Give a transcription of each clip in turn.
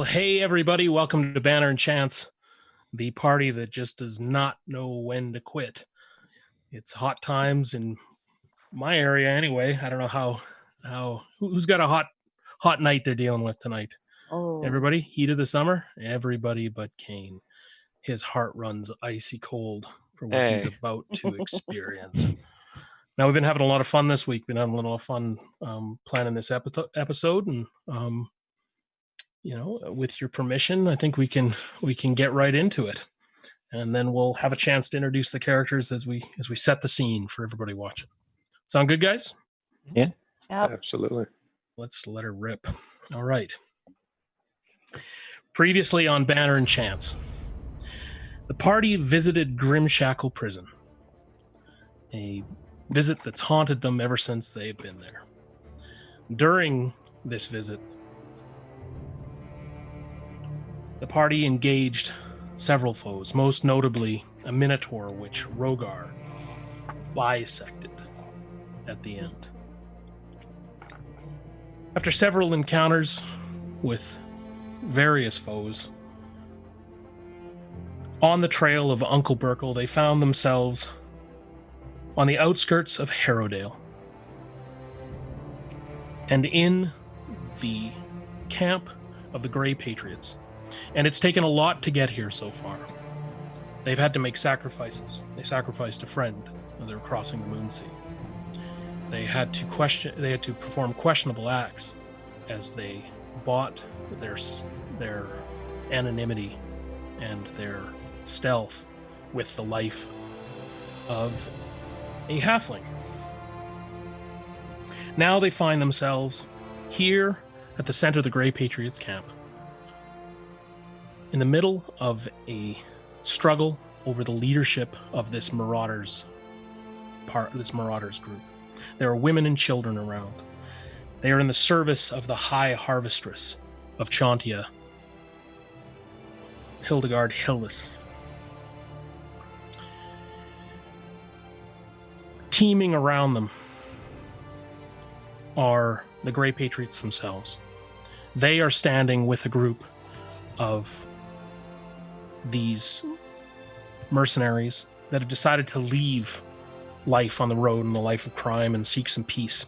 hey everybody, welcome to Banner and Chance, the party that just does not know when to quit. It's hot times in my area anyway. I don't know who's got a hot night they're dealing with tonight. Oh, Everybody, heat of the summer, everybody but Kane. His heart runs icy cold for what he's about to experience. Now, we've been having a lot of fun this week. Been having a little fun planning this episode, and with your permission, I think we can get right into it, and then we'll have a chance to introduce the characters as we set the scene for everybody watching. Sound good, guys? Yeah. yep. Absolutely. Let's let her rip. All right. Previously on Banner and Chance, the party visited Grimshackle Prison, a visit that's haunted them ever since they've been there. During this visit, the party engaged several foes, most notably a minotaur which Rogar bisected at the end. After several encounters with various foes, on the trail of Uncle Burkle, they found themselves on the outskirts of Harrowdale, and in the camp of the Grey Patriots. And it's taken a lot to get here so far. They've had to make sacrifices. They sacrificed a friend as they were crossing the Moonsea. They had to perform questionable acts as they bought their anonymity and their stealth with the life of a halfling. Now they find themselves here at the center of the Grey Patriots camp, in the middle of a struggle over the leadership of this marauders group. There are women and children around. They are in the service of the High Harvestress of Chauntea, Hildegard Hillis. Teeming around them are the Grey Patriots themselves. They are standing with a group of these mercenaries that have decided to leave life on the road and the life of crime and seek some peace.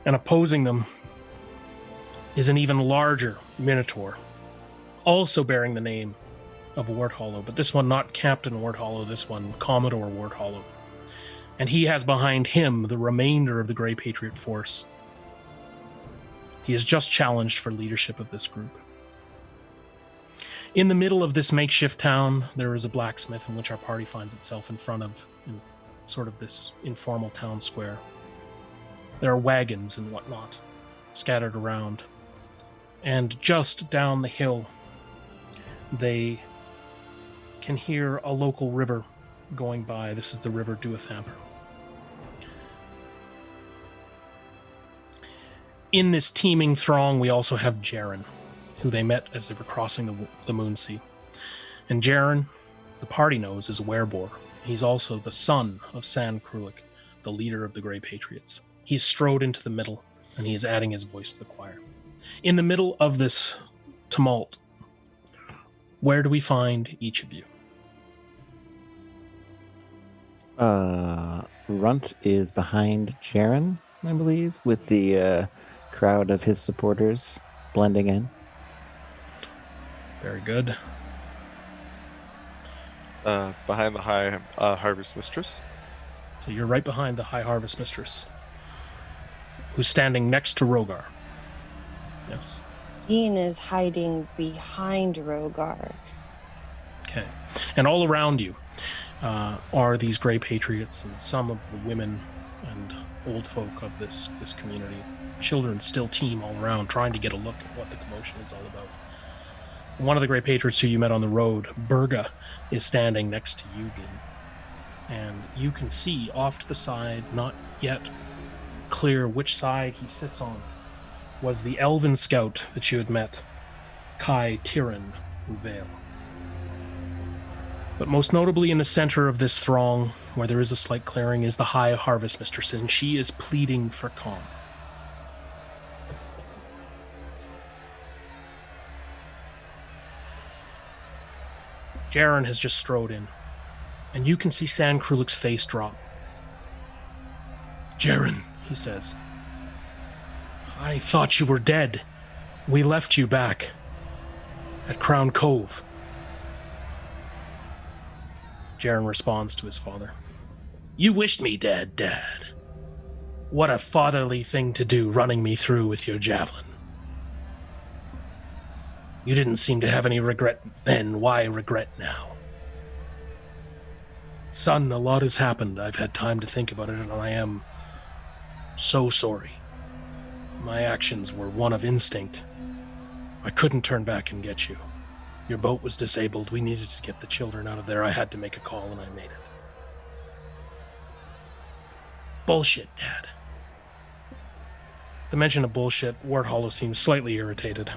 And opposing them is an even larger minotaur, also bearing the name of Wardhollow, but this one not Captain Wardhollow, this one Commodore Wardhollow. And he has behind him the remainder of the Grey Patriot force. He is just challenged for leadership of this group. In the middle of this makeshift town, there is a blacksmith in which our party finds itself in front of, in sort of this informal town square. There are wagons and whatnot scattered around. And just down the hill, they can hear a local river going by. This is the River Duathamper. In this teeming throng, we also have Jaren, who they met as they were crossing the Moonsea. And Jaren, the party knows, is a werebore. He's also the son of San Krulik, the leader of the Grey Patriots. He's strode into the middle, and he is adding his voice to the choir. In the middle of this tumult, where do we find each of you? Runt is behind Jaren, I believe, with the crowd of his supporters blending in. Very good. Behind the High Harvest Mistress. So you're right behind the High Harvest Mistress, who's standing next to Rogar. Yes. Dean is hiding behind Rogar. Okay. And all around you are these Grey Patriots and some of the women and old folk of this community. Children still teem all around, trying to get a look at what the commotion is all about. One of the Grey Patriots who you met on the road, Berga, is standing next to you, Dean. And you can see off to the side, not yet clear which side he sits on, was the elven scout that you had met, Kai Tyran Vale. But most notably in the center of this throng, where there is a slight clearing, is the High Harvest Mistress, and she is pleading for calm. Jaren has just strode in, and you can see Sand Krulik's face drop. Jaren, he says, I thought you were dead. We left you back at Crown Cove. Jaren responds to his father. You wished me dead, Dad. What a fatherly thing to do, running me through with your javelin. You didn't seem to have any regret then. Why regret now? Son, a lot has happened. I've had time to think about it, and I am so sorry. My actions were one of instinct. I couldn't turn back and get you. Your boat was disabled. We needed to get the children out of there. I had to make a call, and I made it. Bullshit, Dad. The mention of bullshit, Ward Hollow seems slightly irritated.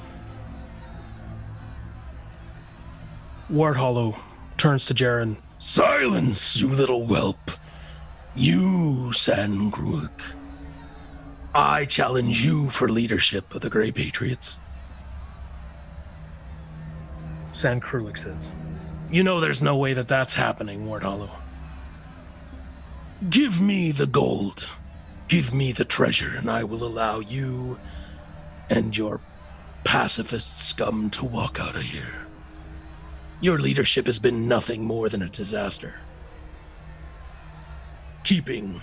Ward Hollow turns to Jaren. Silence, you little whelp. You, Sand Krulik. I challenge you for leadership of the Grey Patriots. Sand Krulik says, you know there's no way that that's happening, Ward Hollow. Give me the gold. Give me the treasure, and I will allow you and your pacifist scum to walk out of here. Your leadership has been nothing more than a disaster. Keeping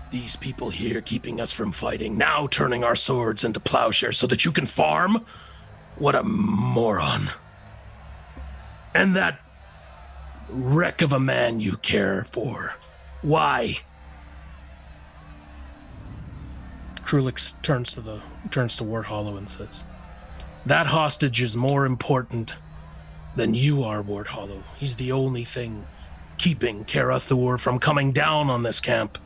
these people here, keeping us from fighting, now turning our swords into plowshares so that you can farm? What a moron. And that wreck of a man you care for. Why? Krulik turns to Ward Hollow and says, that hostage is more important than you are, Ward Hollow. He's the only thing keeping Karathur from coming down on this camp.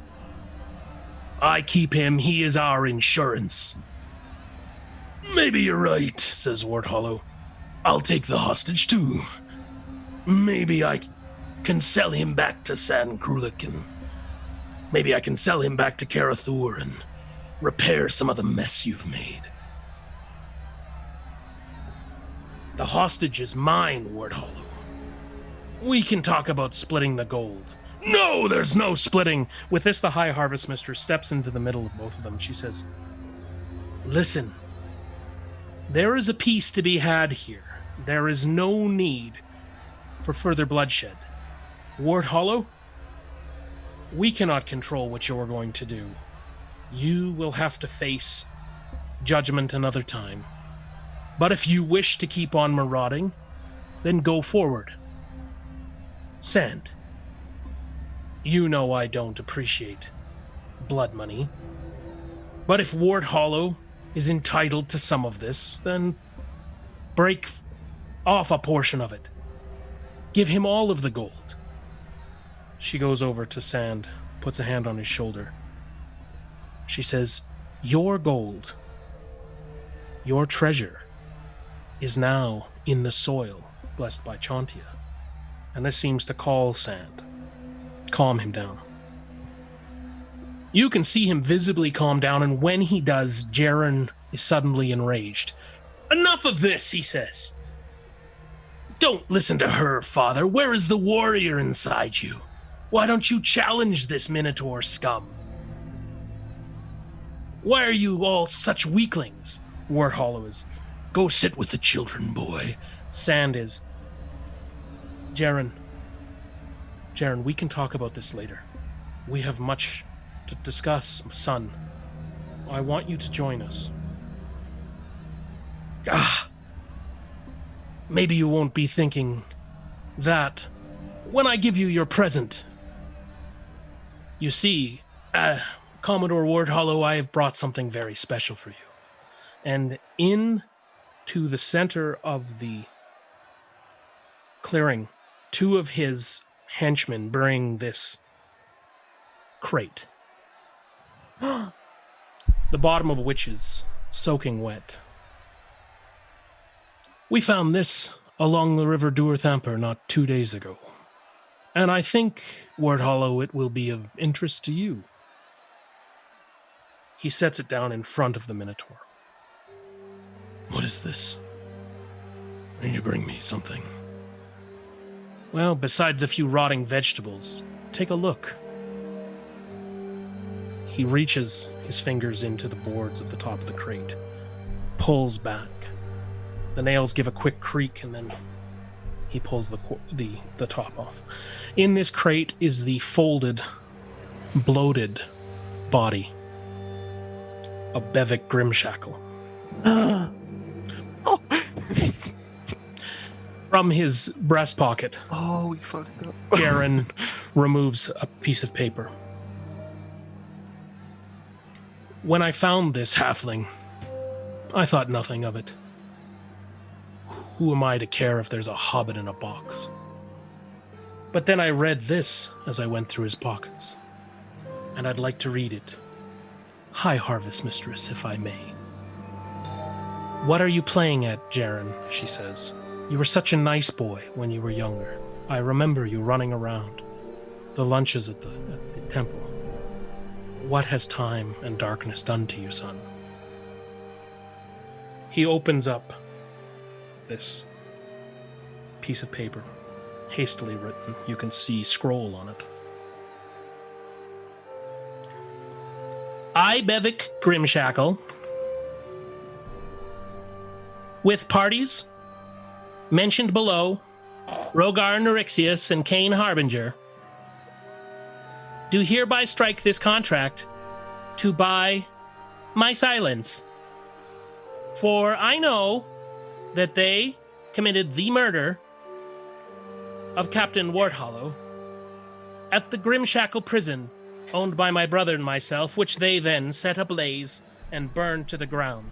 I keep him. He is our insurance. Maybe you're right, says Ward Hollow. I'll take the hostage too. Maybe I can sell him back to Sand Krulik, and maybe I can sell him back to Karathur and repair some of the mess you've made. The hostage is mine, Ward Hollow. We can talk about splitting the gold. No, there's no splitting. With this, the High Harvest Mistress steps into the middle of both of them. She says, listen, there is a peace to be had here. There is no need for further bloodshed. Ward Hollow, we cannot control what you're going to do. You will have to face judgment another time. But if you wish to keep on marauding, then go forward. Sand, you know I don't appreciate blood money. But if Ward Hollow is entitled to some of this, then break off a portion of it. Give him all of the gold. She goes over to Sand, puts a hand on his shoulder. She says, your gold, your treasure, is now in the soil blessed by Chauntea. And this seems to calm him down. You can see him visibly calm down, and when he does, Jaren is suddenly enraged. Enough of this, he says. Don't listen to her, father. Where is the warrior inside you? Why don't you challenge this Minotaur scum? Why are you all such weaklings? Ward Hollow is, go sit with the children, boy. Sand is, Jaren, we can talk about this later. We have much to discuss, son. I want you to join us. Maybe you won't be thinking that when I give you your present. You see, Commodore Ward Hollow, I have brought something very special for you. And to the center of the clearing, two of his henchmen bring this crate, the bottom of which is soaking wet. We found this along the River Duerthamper not 2 days ago. And I think, Ward Hollow, it will be of interest to you. He sets it down in front of the Minotaur. What is this? I need you to bring me something. Well, besides a few rotting vegetables, take a look. He reaches his fingers into the boards of the top of the crate, pulls back. The nails give a quick creak, and then he pulls the top off. In this crate is the folded, bloated body of Bevik Grimshackle. Oh. From his breast pocket, Oh, we fucked up. Garen removes a piece of paper. When I found this halfling, I thought nothing of it. Who am I to care if there's a hobbit in a box? But then I read this as I went through his pockets, and I'd like to read it. Hi, Harvest Mistress, if I may. What are you playing at, Jaren? She says. You were such a nice boy when you were younger. I remember you running around. The lunches at the temple. What has time and darkness done to you, son? He opens up this piece of paper, hastily written. You can see scroll on it. I, Bevik Grimshackle, with parties mentioned below, Rogar Neurixius and Cain Harbinger, do hereby strike this contract to buy my silence. For I know that they committed the murder of Captain Warthollow at the Grimshackle prison owned by my brother and myself, which they then set ablaze and burned to the ground.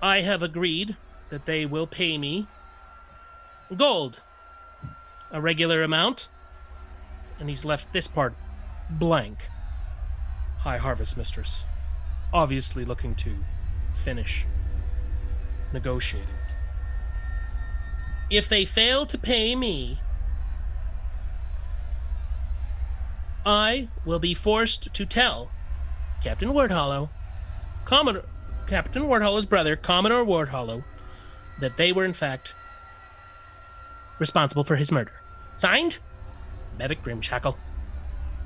I have agreed that they will pay me gold, a regular amount, and he's left this part blank. High Harvest Mistress, obviously looking to finish negotiating. If they fail to pay me, I will be forced to tell Captain Warthollow, Captain Warthollow's brother, Commodore Warthollow, that they were in fact responsible for his murder. Signed, Bevik Grimshackle,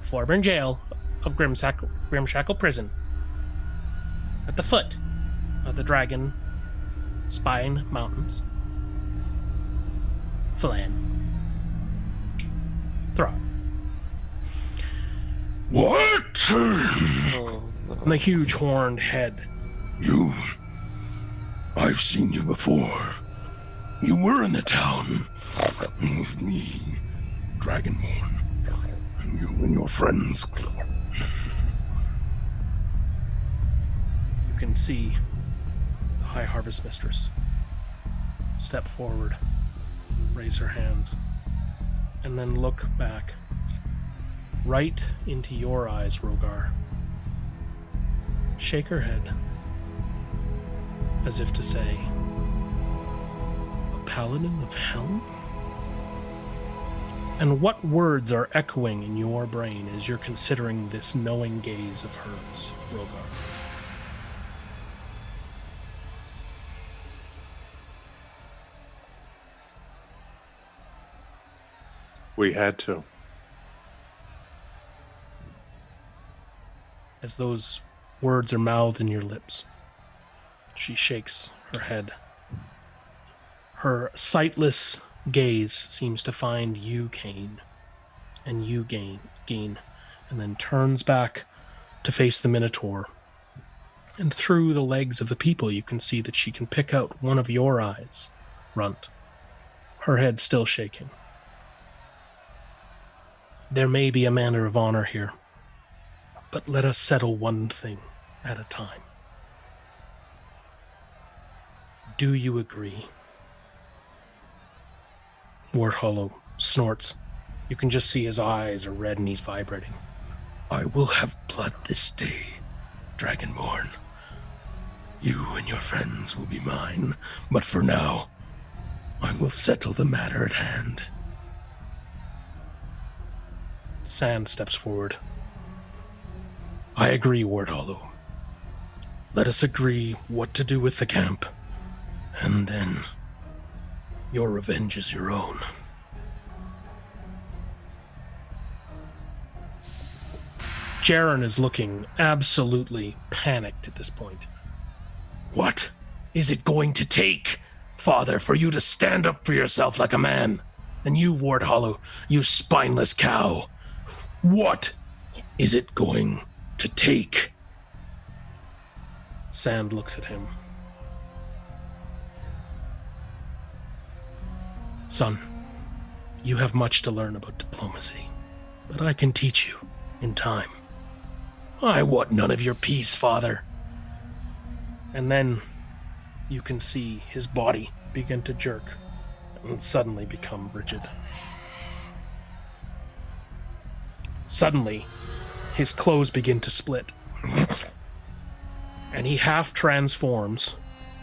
Forburn Jail of Grimshackle Prison, at the foot of the Dragon Spine Mountains. Flan. Throb. What? Oh, no. And the huge horned head. You. I've seen you before. You were in the town with me, Dragonborn, and you and your friends. You can see the High Harvest Mistress step forward, raise her hands, and then look back right into your eyes, Rogar. Shake her head, as if to say, a paladin of hell? And what words are echoing in your brain as you're considering this knowing gaze of hers, Rogar? We had to. As those words are mouthed in your lips, she shakes her head. Her sightless gaze seems to find you, Cain, and you, Gain, and then turns back to face the Minotaur. And through the legs of the people, you can see that she can pick out one of your eyes, Runt, her head still shaking. There may be a manner of honor here, but let us settle one thing at a time. Do you agree? Warthollow snorts. You can just see his eyes are red and he's vibrating. I will have blood this day, Dragonborn. You and your friends will be mine, but for now, I will settle the matter at hand. Sand steps forward. I agree, Warthollow. Let us agree what to do with the camp, And then your revenge is your own. Jaren is looking absolutely panicked at this point. What is it going to take, Father, for you to stand up for yourself like a man? And you, Ward Hollow, you spineless cow. What is it going to take? Sand looks at him. Son, you have much to learn about diplomacy, but I can teach you in time. I want none of your peace, Father. And then you can see his body begin to jerk and suddenly become rigid. Suddenly, his clothes begin to split, and he half transforms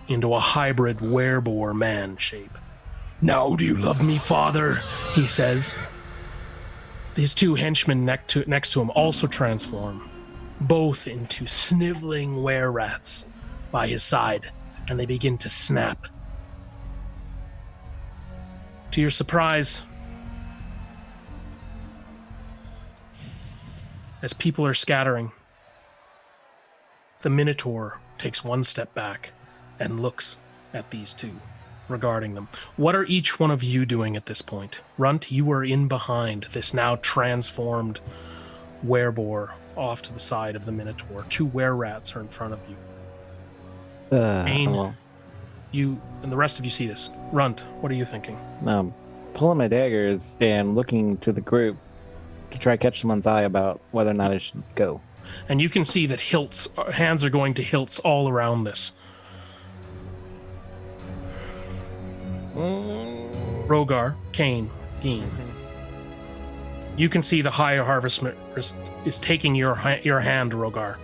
into a hybrid werebore man shape. Now do you love me, Father? He says. His two henchmen next to him also transform, both into sniveling were-rats by his side, and they begin to snap. To your surprise, as people are scattering, the Minotaur takes one step back and looks at these two, regarding them. What are each one of you doing at this point? Runt, you are in behind this now transformed werebore off to the side of the Minotaur. Two were-rats are in front of you. Ain, well, you and the rest of you see this. Runt, what are you thinking? pulling my daggers and looking to the group to try to catch someone's eye about whether or not I should go. And you can see that hands are going to hilts all around this. Rogar, Kane, Geen. You can see the High Harvestman is taking your hand, Rogar.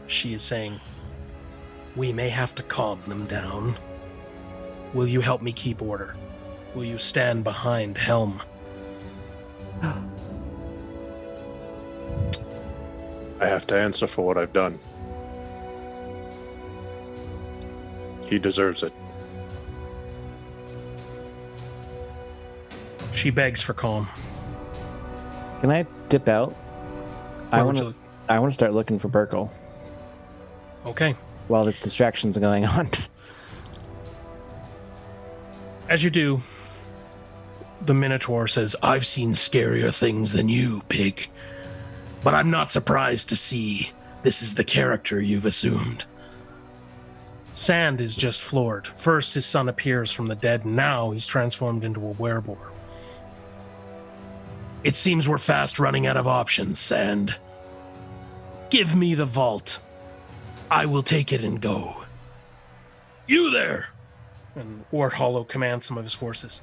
She is saying, "We may have to calm them down. Will you help me keep order? Will you stand behind Helm?" I have to answer for what I've done. He deserves it. She begs for calm. Can I dip out? Where I would want you to. I want to start looking for Burkle Okay. while this distractions are going on. As you do, the Minotaur says, I've seen scarier things than you, pig. But I'm not surprised to see this is the character you've assumed. Sand is just floored. First, his son appears from the dead, and now he's transformed into a werebore. It seems we're fast running out of options, Sand. Give me the vault. I will take it and go. You there! And Wart Hollow commands some of his forces.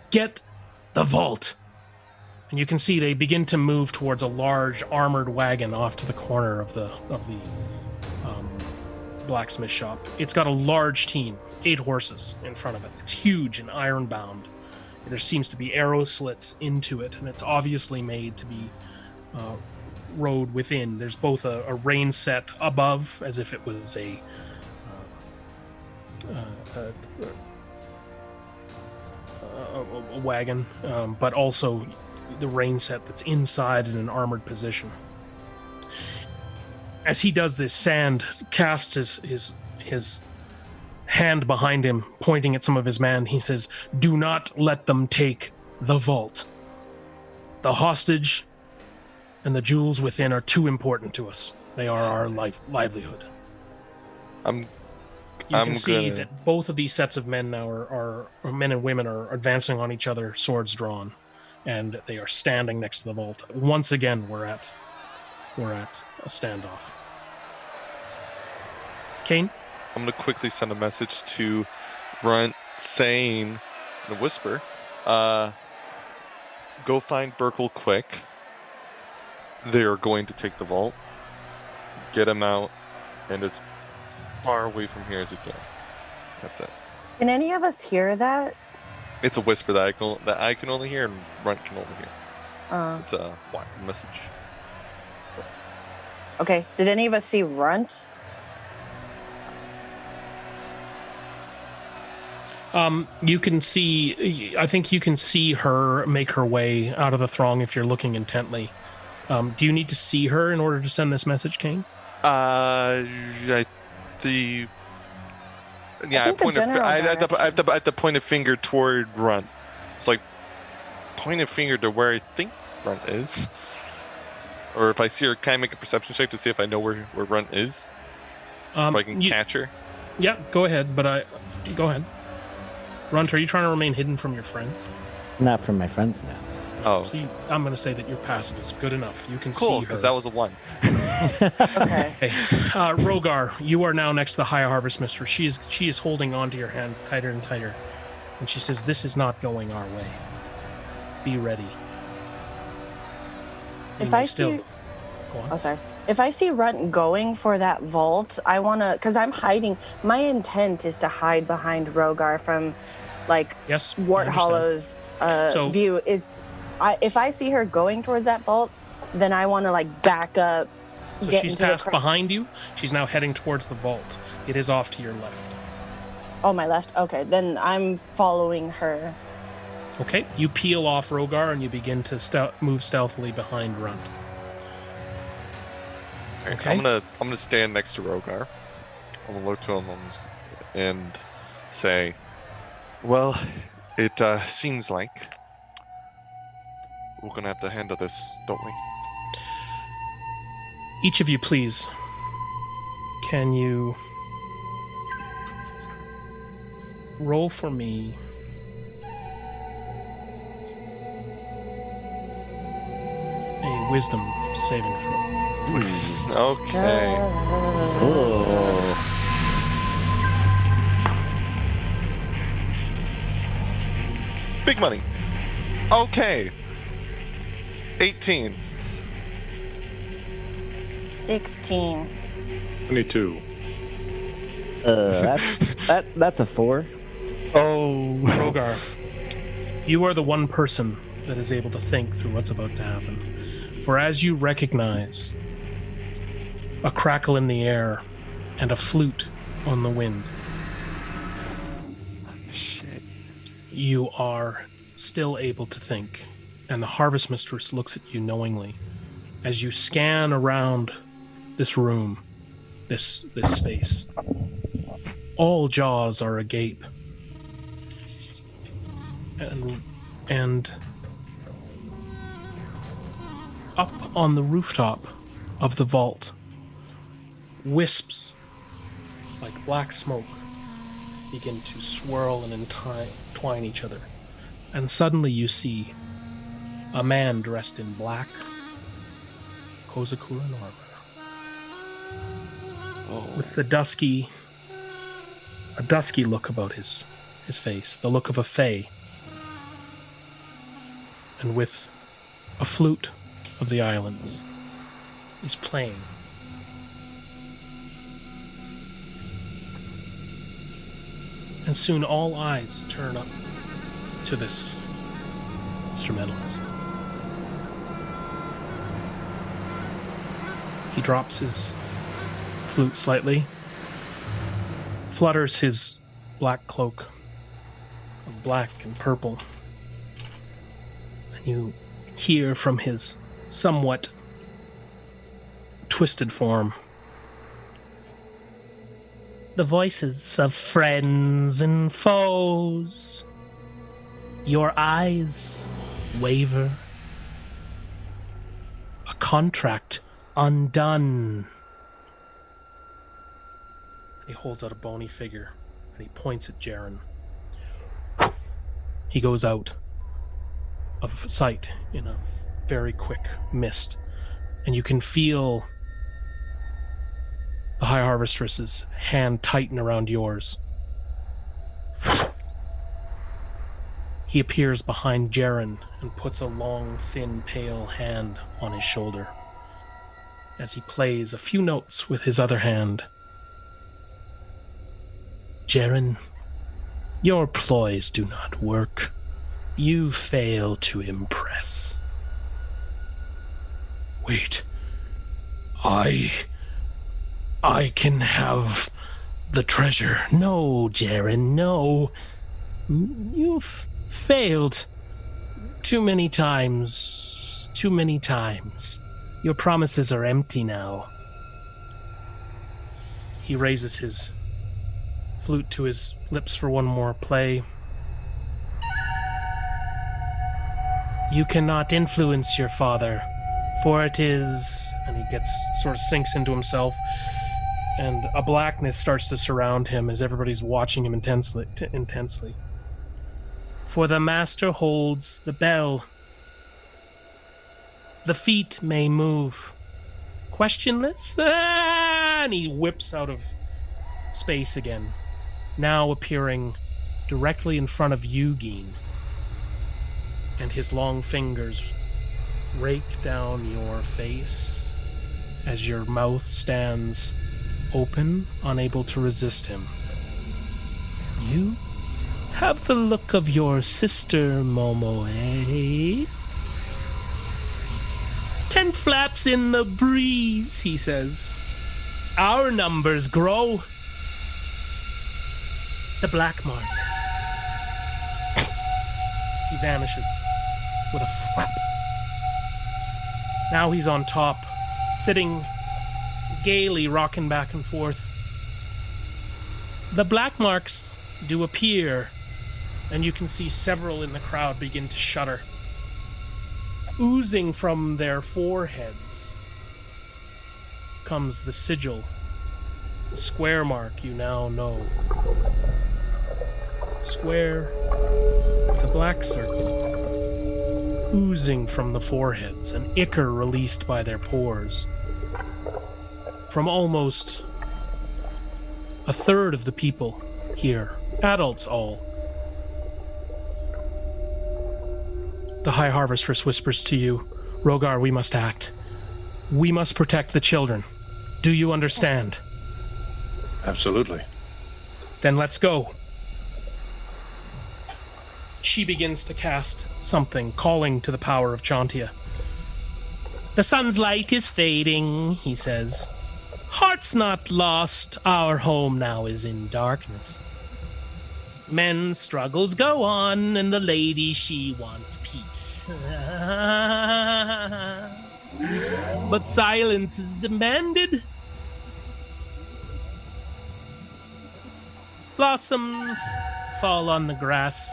Get the vault. And you can see they begin to move towards a large armored wagon off to the corner of the blacksmith shop. It's got a large team, 8 horses in front of it. It's huge and iron-bound. There seems to be arrow slits into it, and it's obviously made to be rode within. There's both a rain set above, as if it was a wagon, but also the rain set that's inside in an armored position. As he does this, Sand casts his hand behind him, pointing at some of his men. He says, "Do not let them take the vault. The hostage and the jewels within are too important to us. They are our livelihood." You can see that both of these sets of men now are men and women are advancing on each other, swords drawn, and they are standing next to the vault. Once again, we're at a standoff. Kane? I'm going to quickly send a message to Runt saying, in a whisper, go find Burkle quick. They're going to take the vault. Get him out and as far away from here as he can. That's it. Can any of us hear that? It's a whisper that I can only hear and Runt can only hear. It's a quiet message. Okay. Did any of us see Runt? You can see. I think you can see her make her way out of the throng if you're looking intently. Do you need to see her in order to send this message, Kane? I think the generals I are have to point a finger toward Runt. It's like point a finger to where I think Runt is, or if I see her, can I make a perception check to see if I know where Runt is? If I can catch her. Yeah, go ahead. Go ahead. Runt, are you trying to remain hidden from your friends? Not from my friends now. Oh, So I'm going to say that your passive is good enough. You can cool, see her. because that was a 1. Okay. Rogar, you are now next to the High Harvest Mistress. She is holding onto your hand tighter and tighter, and she says, "This is not going our way. Be ready." If I see, go on. oh sorry. If I see Runt going for that vault, I wanna, because I'm hiding. My intent is to hide behind Rogar from, like, Yes, I Wart understand. Hollow's view. If I see her going towards that vault, then I want to like back up. So get she's into the passed behind you. She's now heading towards the vault. It is off to your left. Oh, my left. Okay, then I'm following her. Okay, you peel off Rogar and you begin to move stealthily behind Runt. Alright, Okay. I'm gonna stand next to Rogar. I'm gonna look to him and say, "Well, it seems like we're gonna have to handle this, don't we?" Each of you, please, can you roll for me a wisdom saving throw? Okay. Oh. Big money. Okay. 18. 16. 22. That's a 4. Oh. Rogar, you are the one person that is able to think through what's about to happen. For as you recognize a crackle in the air and a flute on the wind, Shit. you are still able to think. And the Harvest Mistress looks at you knowingly as you scan around this room, this space. All jaws are agape. And up on the rooftop of the vault, wisps like black smoke begin to swirl and entwine each other. And suddenly you see a man dressed in black, Kozakuran armor, with a dusky look about his face, the look of a fae, and with a flute of the islands is playing. And soon all eyes turn up to this instrumentalist. He drops his flute slightly, flutters his black cloak of black and purple, and you hear from his somewhat twisted form the voices of friends and foes. Your eyes waver. A contract undone. He holds out a bony figure and he points at Jaren. He goes out of sight in a very quick mist, and you can feel the High Harvestress's hand tighten around yours. He appears behind Jaren and puts a long, thin, pale hand on his shoulder as he plays a few notes with his other hand. Jaren, your ploys do not work. You fail to impress. Wait. I can have the treasure. No, Jaren, no. You've failed too many times. Too many times. Your promises are empty now. He raises his flute to his lips for one more play. You cannot influence your father, for it is... And he sort of sinks into himself, and a blackness starts to surround him as everybody's watching him intensely. For the master holds the bell. The feet may move. Questionless? And he whips out of space again, now appearing directly in front of Eugene. And his long fingers rake down your face as your mouth stands open, unable to resist him. You have the look of your sister, Momoe. Tent flaps in the breeze, he says. Our numbers grow. The black mark. He vanishes with a flap. Now he's on top, sitting gaily, rocking back and forth. The black marks do appear, and you can see several in the crowd begin to shudder. Oozing from their foreheads comes the sigil, the square mark you now know. Square with a black circle, oozing from the foreheads, an ichor released by their pores. From almost a third of the people here, adults all. The High Harvestress whispers to you, Rogar, we must act. We must protect the children. Do you understand? Absolutely. Then let's go. She begins to cast something, calling to the power of Chantia. The sun's light is fading, he says. Heart's not lost, our home now is in darkness. Men's struggles go on, and the lady, she wants peace. But silence is demanded. Blossoms fall on the grass.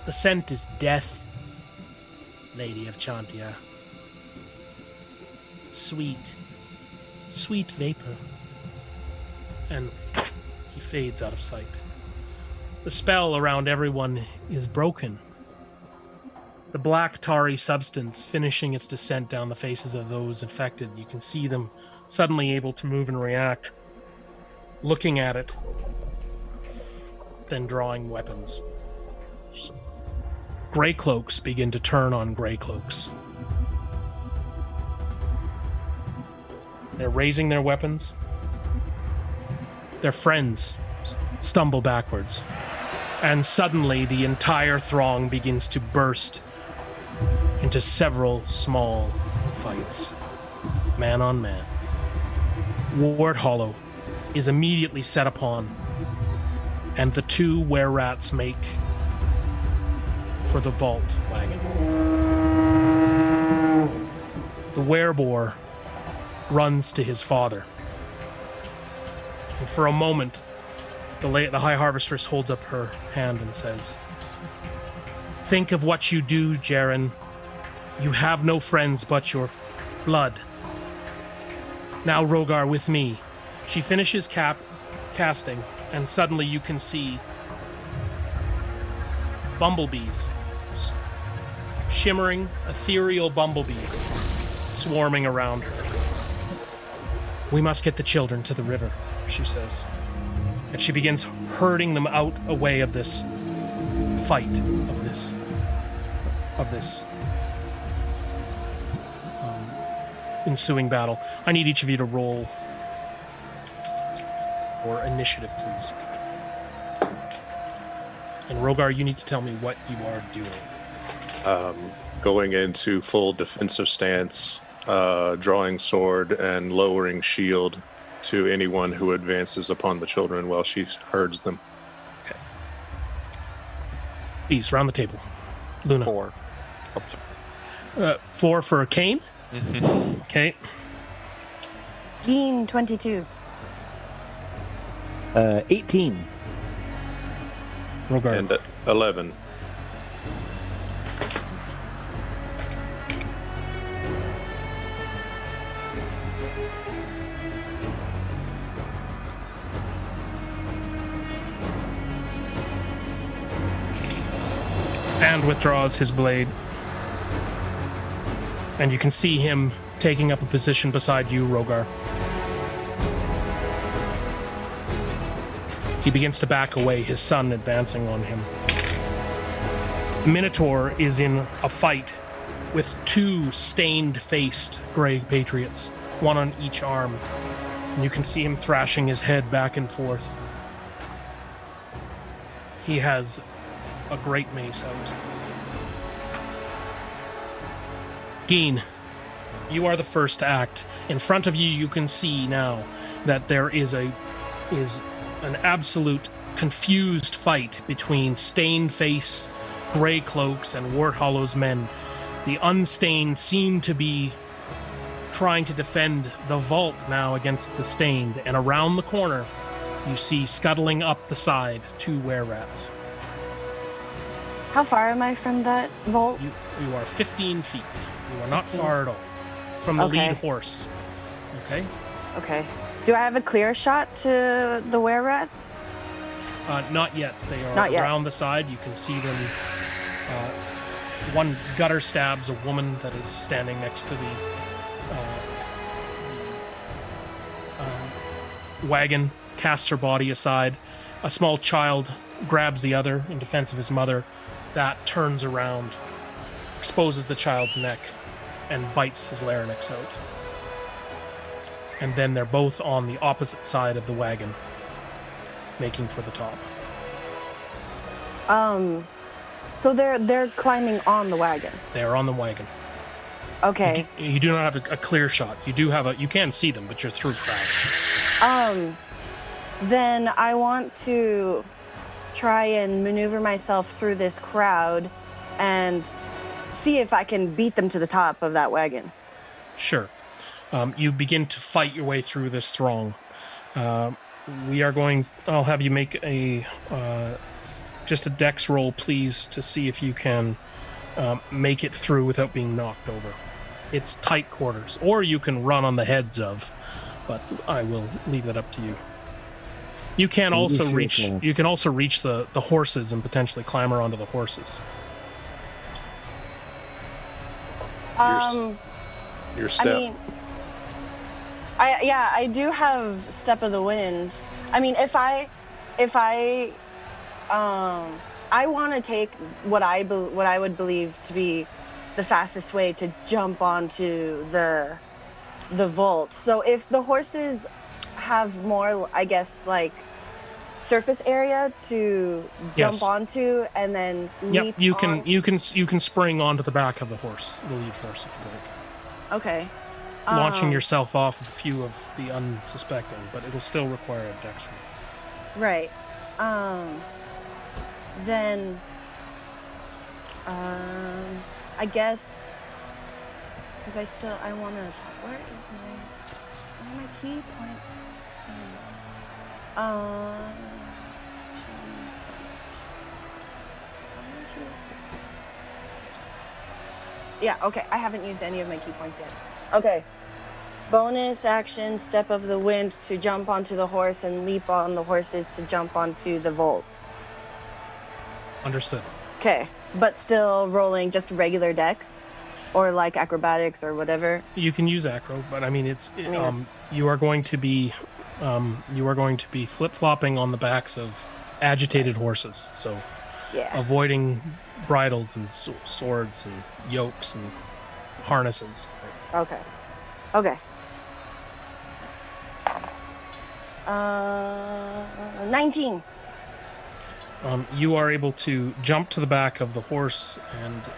The scent is death, Lady of Chantia. Sweet, sweet vapor. And he fades out of sight. The spell around everyone is broken. The black tarry substance finishing its descent down the faces of those affected. You can see them suddenly able to move and react, looking at it, then drawing weapons. Grey cloaks begin to turn on grey cloaks. They're raising their weapons. Their friends stumble backwards. And suddenly the entire throng begins to burst into several small fights. Man on man. Ward Hollow is immediately set upon, and the two were-rats make for the vault wagon. The were-boar runs to his father. And for a moment, the High Harvestress holds up her hand and says, think of what you do, Jaren. You have no friends but your blood. Now, Rogar, with me. She finishes casting, and suddenly you can see bumblebees. Shimmering, ethereal bumblebees swarming around her. We must get the children to the river, she says. And she begins herding them out away of this fight, of this ensuing battle. I need each of you to roll for initiative, please. And Rogar, you need to tell me what you are doing. Going into full defensive stance, drawing sword and lowering shield to anyone who advances upon the children while she herds them. Please, round the table. Luna. 4. 4 for Kane. Mhm. Okay. Bean 22. 18. Rogar. And 11. And withdraws his blade. And you can see him taking up a position beside you, Rogar. He begins to back away, his son advancing on him. Minotaur is in a fight with 2 stained-faced Grey Patriots, one on each arm. And you can see him thrashing his head back and forth. He has a great mace out. Geen, you are the first to act. In front of you, you can see now that there is an absolute confused fight between stained face, gray cloaks, and Wart Hollow's men. The unstained seem to be trying to defend the vault now against the stained, and around the corner, you see scuttling up the side 2 were-rats. How far am I from that vault? You are 15 feet. You are not far at all from the lead horse. Okay? Okay. Do I have a clear shot to the were-rats? Not yet. They are Not yet. around the side. You can see them. One gutter stabs a woman that is standing next to the wagon, casts her body aside. A small child grabs the other in defense of his mother. That turns around, exposes the child's neck, and bites his larynx out. And then they're both on the opposite side of the wagon, making for the top. So they're climbing on the wagon. They are on the wagon. Okay. You do not have a clear shot. You can see them, but you're through crowd. Then I want to try and maneuver myself through this crowd and see if I can beat them to the top of that wagon. Sure. You begin to fight your way through this throng. I'll have you make just a dex roll, please, to see if you can make it through without being knocked over. It's tight quarters, or you can run on the heads of, but I will leave that up to you. You can also reach the horses and potentially clamber onto the horses. Your step. I do have Step of the Wind. I mean, if I want to take what I would believe to be the fastest way to jump onto the vault. So if the horses have more, I guess, like surface area to jump onto and then leap. You can spring onto the back of the horse, the lead horse, if you like. Okay. Launching yourself off a few of the unsuspecting, but it'll still require a dex roll. Right. Then I guess because I want to. Where is my key point? Yeah, okay. I haven't used any of my key points yet. Okay. Bonus action, Step of the Wind to jump onto the horse and leap on the horses to jump onto the vault. Understood. Okay, but still rolling just regular dex or like acrobatics or whatever. You can use acro, but I mean you are going to be flip-flopping on the backs of agitated horses. So yeah. Avoiding bridles and swords and yokes and harnesses. Okay. 19. You are able to jump to the back of the horse, and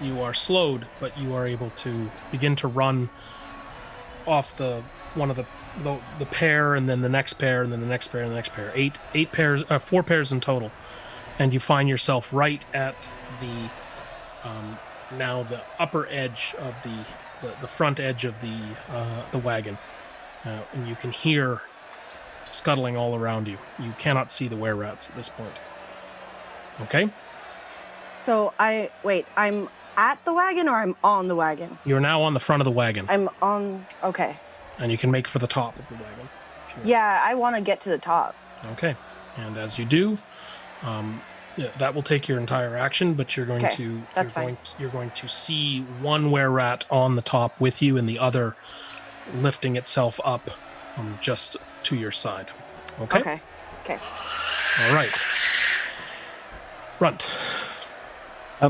you are slowed, but you are able to begin to run off the pair, and then the next pair, and then the next pair, and the next pair. 4 pairs in total. and you find yourself right at the now the upper edge of the front edge of the wagon, and you can hear scuttling all around you. You cannot see the were-rats at this point. Okay? So I'm at the wagon or I'm on the wagon? You're now on the front of the wagon, I'm on, okay. and you can make for the top of the wagon. if you- Yeah, I want to get to the top. Okay. And as you do, that will take your entire action, but you're going Okay, to that's fine. You're going to see one were-rat on the top with you, and the other lifting itself up just to your side. Okay. Okay. Okay. All right. Runt.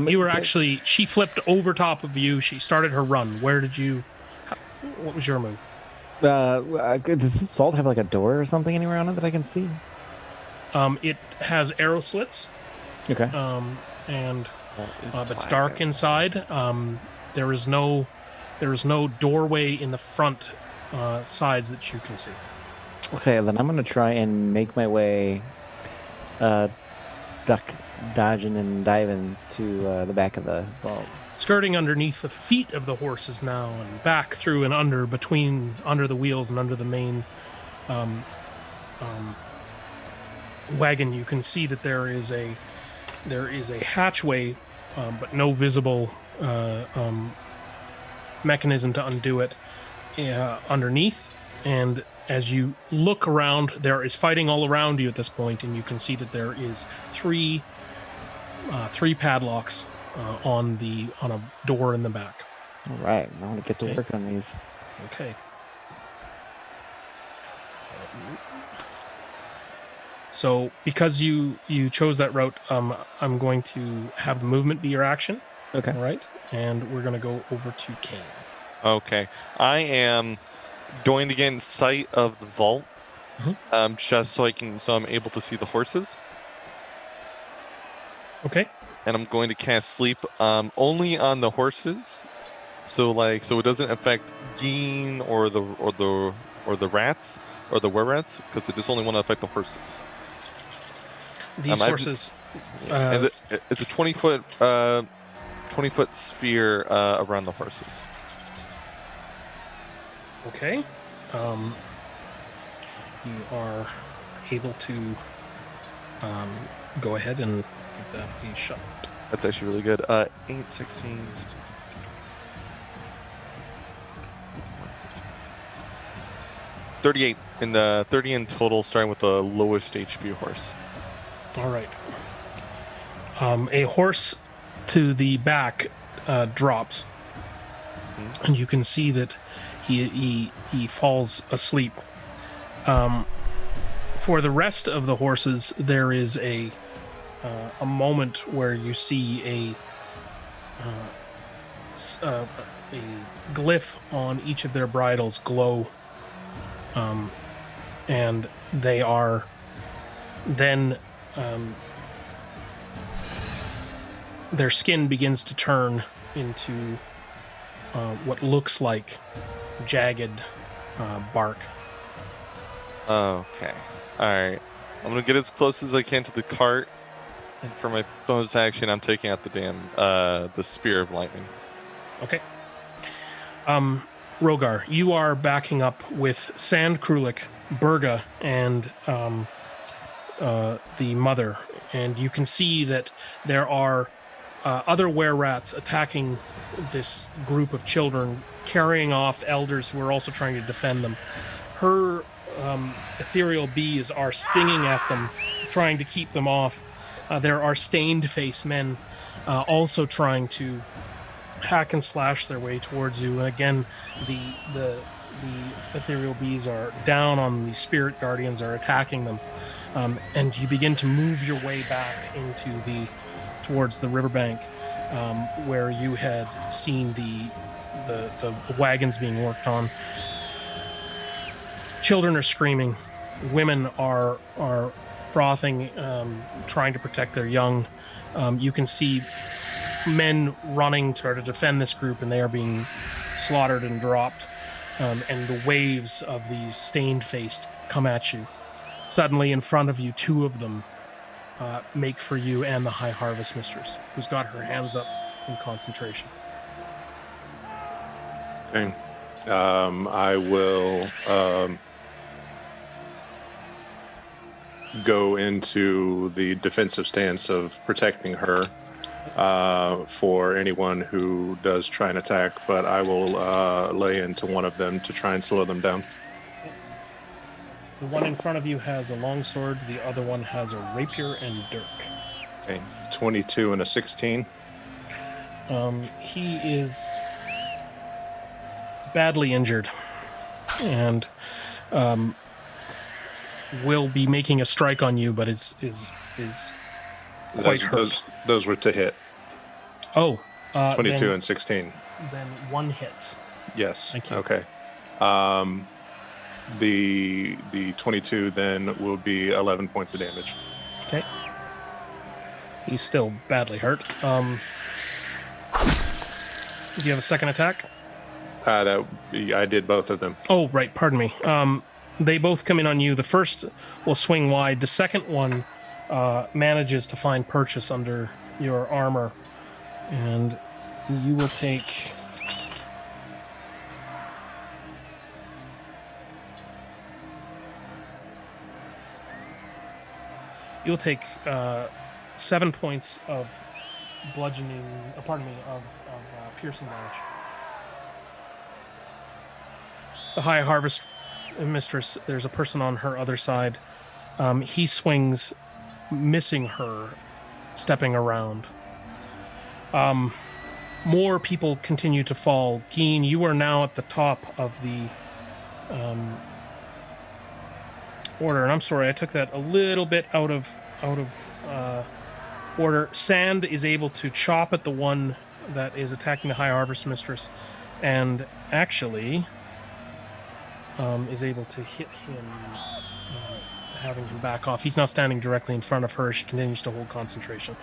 You were actually. She flipped over top of you. She started her run. What was your move? Does this vault have like a door or something anywhere on it that I can see? It has arrow slits. Okay. And What is but it's fire? dark inside. There is no doorway in the front sides that you can see. Okay, then I'm gonna try and make my way, dodging and diving to the back of the vault. Skirting underneath the feet of the horses now, and back through and under the wheels and under the main wagon, you can see that there is a hatchway, but no visible mechanism to undo it underneath. And as you look around, there is fighting all around you at this point, and you can see that there is three padlocks on a door in the back. All right, I want to get to Okay. work on these. Okay. So because you chose that route, I'm going to have the movement be your action. Okay. All right, and we're going to go over to Kane. Okay. I am going to get in sight of the vault, just so I'm able to see the horses, Okay. and I'm going to cast sleep only on the horses, so it doesn't affect Geen or the rats or the were-rats, because I just only want to affect the horses. These I've- horses. And it's a 20-foot sphere around the horses. Okay. You are able to go ahead and get that a shot. That's actually really good. 8, 16, 38 in the 30 in total, starting with the lowest HP horse. All right. A horse to the back drops, and you can see that he falls asleep. For the rest of the horses, there is a moment where you see a glyph on each of their bridles glow, and they are then their skin begins to turn into what looks like jagged bark. Okay. Alright. I'm going to get as close as I can to the cart. And for my bonus action, I'm taking out the Spear of Lightning. Okay. Rogar, you are backing up with Sand Krulik, Burga, and the mother. And you can see that there are other were-rats attacking this group of children, carrying off elders who are also trying to defend them. Her ethereal bees are stinging at them, trying to keep them off. There are stained-faced men also trying to hack and slash their way towards you. And again, the ethereal bees are down on the spirit guardians, are attacking them. And you begin to move your way back towards the riverbank, where you had seen the wagons being worked on. Children are screaming. Women are frothing, trying to protect their young. You can see men running to try to defend this group, and they are being slaughtered and dropped. And the waves of these stained-faced come at you. Suddenly, in front of you, two of them make for you and the High Harvest Mistress, who's got her hands up in concentration. Okay. I will go into the defensive stance of protecting her for anyone who does try and attack, but I will lay into one of them to try and slow them down. The one in front of you has a longsword, the other one has a rapier and dirk. Okay. 22 and a 16. He is badly injured and will be making a strike on you, but is quite hurt. Those were to hit. Oh, 22 and 16. Then one hits. Yes. Thank you. Okay. The 22 then will be 11 points of damage. Okay. He's still badly hurt. Do you have a second attack? I did both of them. Oh, right. Pardon me. They both come in on you. The first will swing wide. The second one manages to find purchase under your armor, and you will take... You'll take 7 points of bludgeoning, of piercing damage. The High Harvest Mistress, there's a person on her other side. He swings, missing her, stepping around. More people continue to fall. Geen, you are now at the top of the order, and I'm sorry, I took that a little bit out of order. Sand is able to chop at the one that is attacking the High Harvest Mistress, and actually is able to hit him, having him back off. He's now standing directly in front of her. She continues to hold concentration.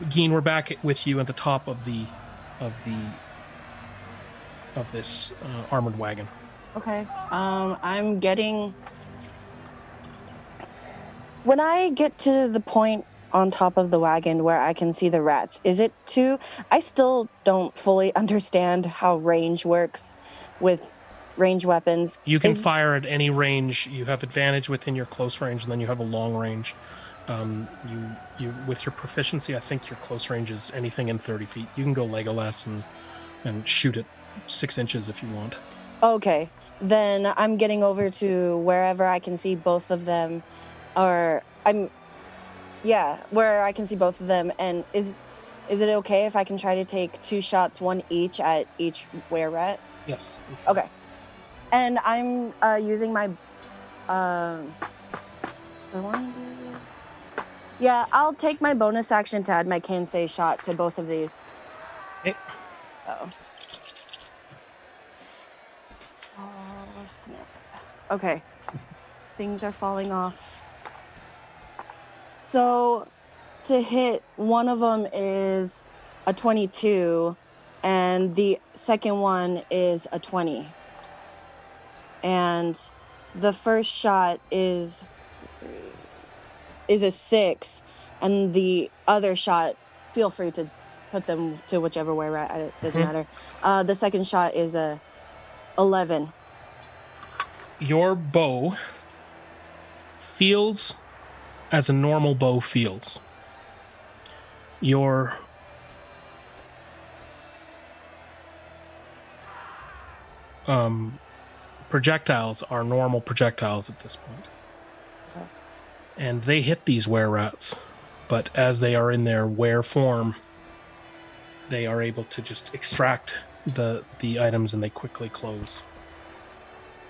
Geen, we're back with you at the top of this armored wagon. Okay. I'm getting... When I get to the point on top of the wagon where I can see the rats, is it too... I still don't fully understand how range works with range weapons. You can fire at any range. You have advantage within your close range, and then you have a long range. You with your proficiency, I think your close range is anything in 30 feet. You can go Legolas and shoot at 6 inches if you want. Okay. Then I'm getting over to wherever I can see both of them. Where I can see both of them. And is it okay if I can try to take 2 shots, one each at each were-rat? Yes. Okay. And I'm using my I'll take my bonus action to add my Kensei shot to both of these. Okay. Oh, snap. Okay. Things are falling off. So to hit, one of them is a 22 and the second one is a 20. And the first shot is a 6, and the other shot, feel free to put them to whichever way, right? It doesn't matter. The second shot is a 11. Your bow feels as a normal bow feels. Your projectiles are normal projectiles at this point. Okay. And they hit these were-rats, but as they are in their were form, they are able to just extract the items, and they quickly close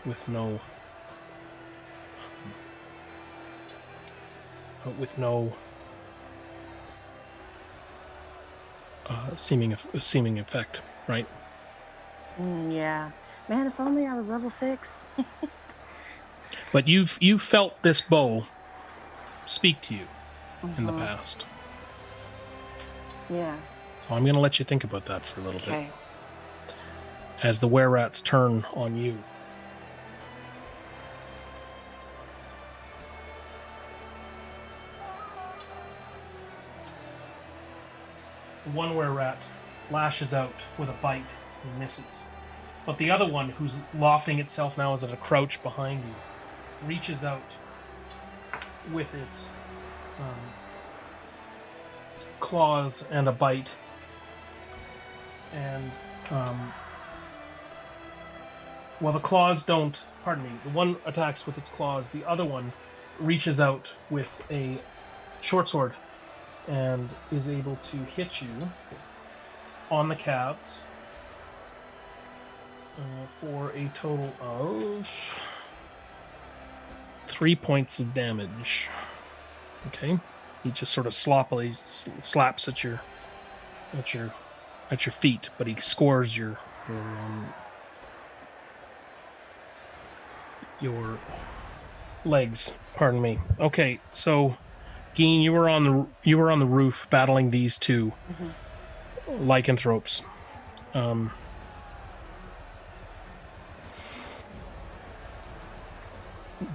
with no seeming effect, right? Yeah. Man, if only I was level 6. But you've felt this bow speak to you in the past. Yeah. So I'm going to let you think about that for a little Okay. bit. As the were-rats turn on you. The one were-rat lashes out with a bite and misses. But the other one, who's lofting itself now as at a crouch behind you, reaches out with its claws and a bite. And, well, the claws don't... Pardon me. The one attacks with its claws. The other one reaches out with a short sword and is able to hit you on the calves for a total of 3 points of damage. Okay, he just sort of sloppily slaps at your feet, but he scores your legs. Pardon me. Okay, so Geen, you were on the roof battling these two lycanthropes.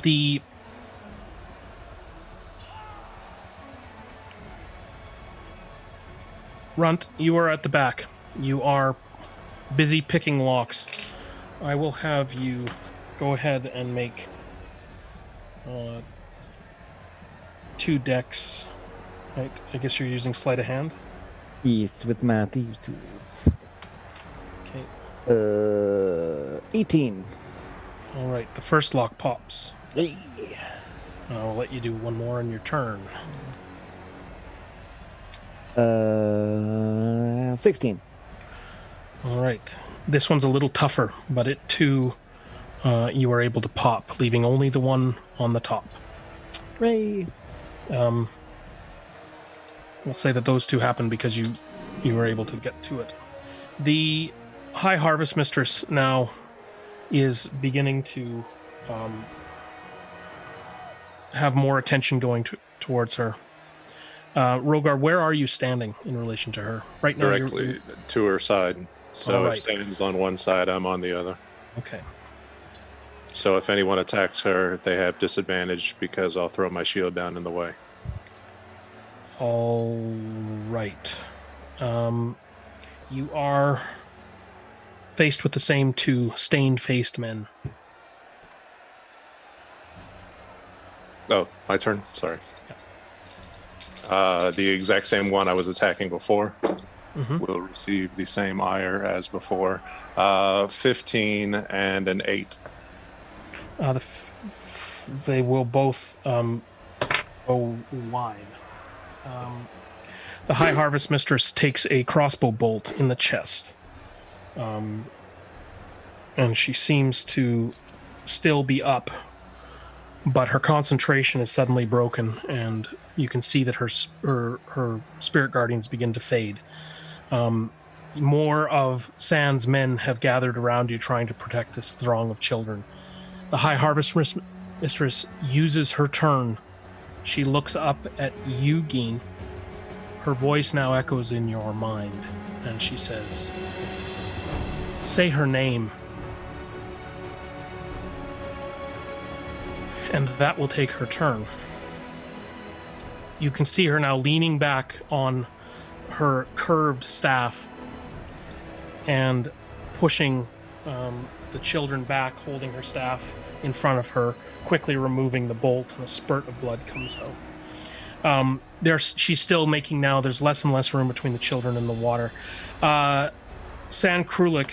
The Runt, you are at the back. You are busy picking locks. I will have you go ahead and make 2 decks. I guess you're using sleight of hand. Yes, with my thieves tools. Okay. 18. All right. The first lock pops. Hey. I'll let you do one more on your turn. 16. All right. This one's a little tougher, but it too, you are able to pop, leaving only the one on the top. Ray. We'll say that those two happened because you were able to get to it. The High Harvest Mistress now is beginning to have more attention going towards her. Rogar, where are you standing in relation to her? Right now, Directly to her side. So right. if Stan's on one side, I'm on the other. Okay. So if anyone attacks her, they have disadvantage because I'll throw my shield down in the way. All right. You are faced with the same 2 stained-faced men. Oh, my turn? Sorry. The exact same one I was attacking before will receive the same ire as before. 15 and an 8. They will both go wide. The High Harvest Mistress takes a crossbow bolt in the chest. And she seems to still be up, but her concentration is suddenly broken, and you can see that her spirit guardians begin to fade. More of Sand's men have gathered around you trying to protect this throng of children. The High Harvest Mistress uses her turn. She looks up at you, Geen. Her voice now echoes in your mind, and she says, "Say her name." And that will take her turn. You can see her now leaning back on her curved staff and pushing the children back, holding her staff in front of her, quickly removing the bolt, and a spurt of blood comes out. She's still making now, there's less and less room between the children and the water. San Krulik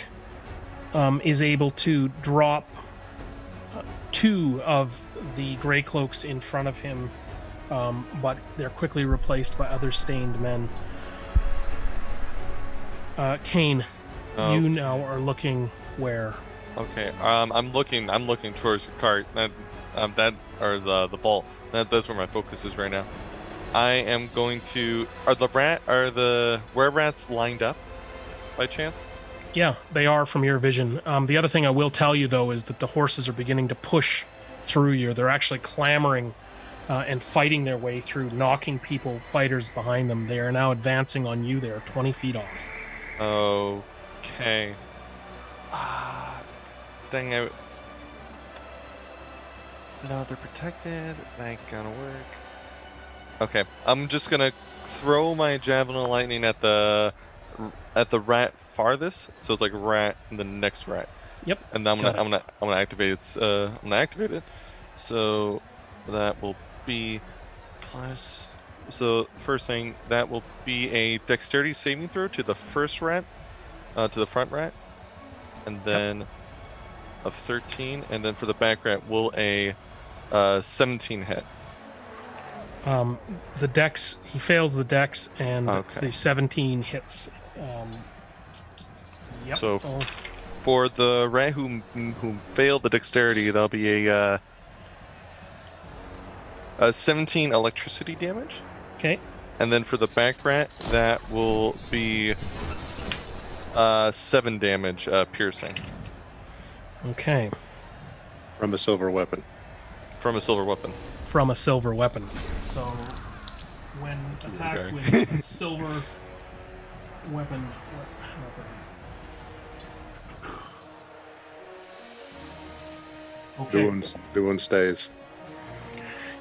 is able to drop 2 of the gray cloaks in front of him, but they're quickly replaced by other stained men. Kane, you now are looking where? Okay. I'm looking towards the cart. That or the bolt. That's where my focus is right now. I am going to. Are the were-rats lined up by chance? Yeah, they are from your vision. The other thing I will tell you, though, is that the horses are beginning to push through you. They're actually clamoring and fighting their way through, knocking fighters behind them. They are now advancing on you. They are 20 feet off. Okay. Dang it. No, they're protected. That ain't gonna work. Okay, I'm just gonna throw my javelin of lightning at the rat farthest, so it's like rat and the next rat. Yep. And then got it. I'm gonna activate it. I'm gonna activate it. So that will be plus. So first thing that will be a dexterity saving throw to the first rat, to the front rat, and then of 13, and then for the back rat will a 17 hit. The dex, he fails the dex, and Okay. the 17 hits. Yep. So for the rat who failed the dexterity, that'll be a 17 electricity damage. Okay. And then for the back rat, that will be 7 damage piercing. Okay. From a silver weapon. From a silver weapon. From a silver weapon. So when attacked Okay. with a silver weapon. Okay. The wound stays.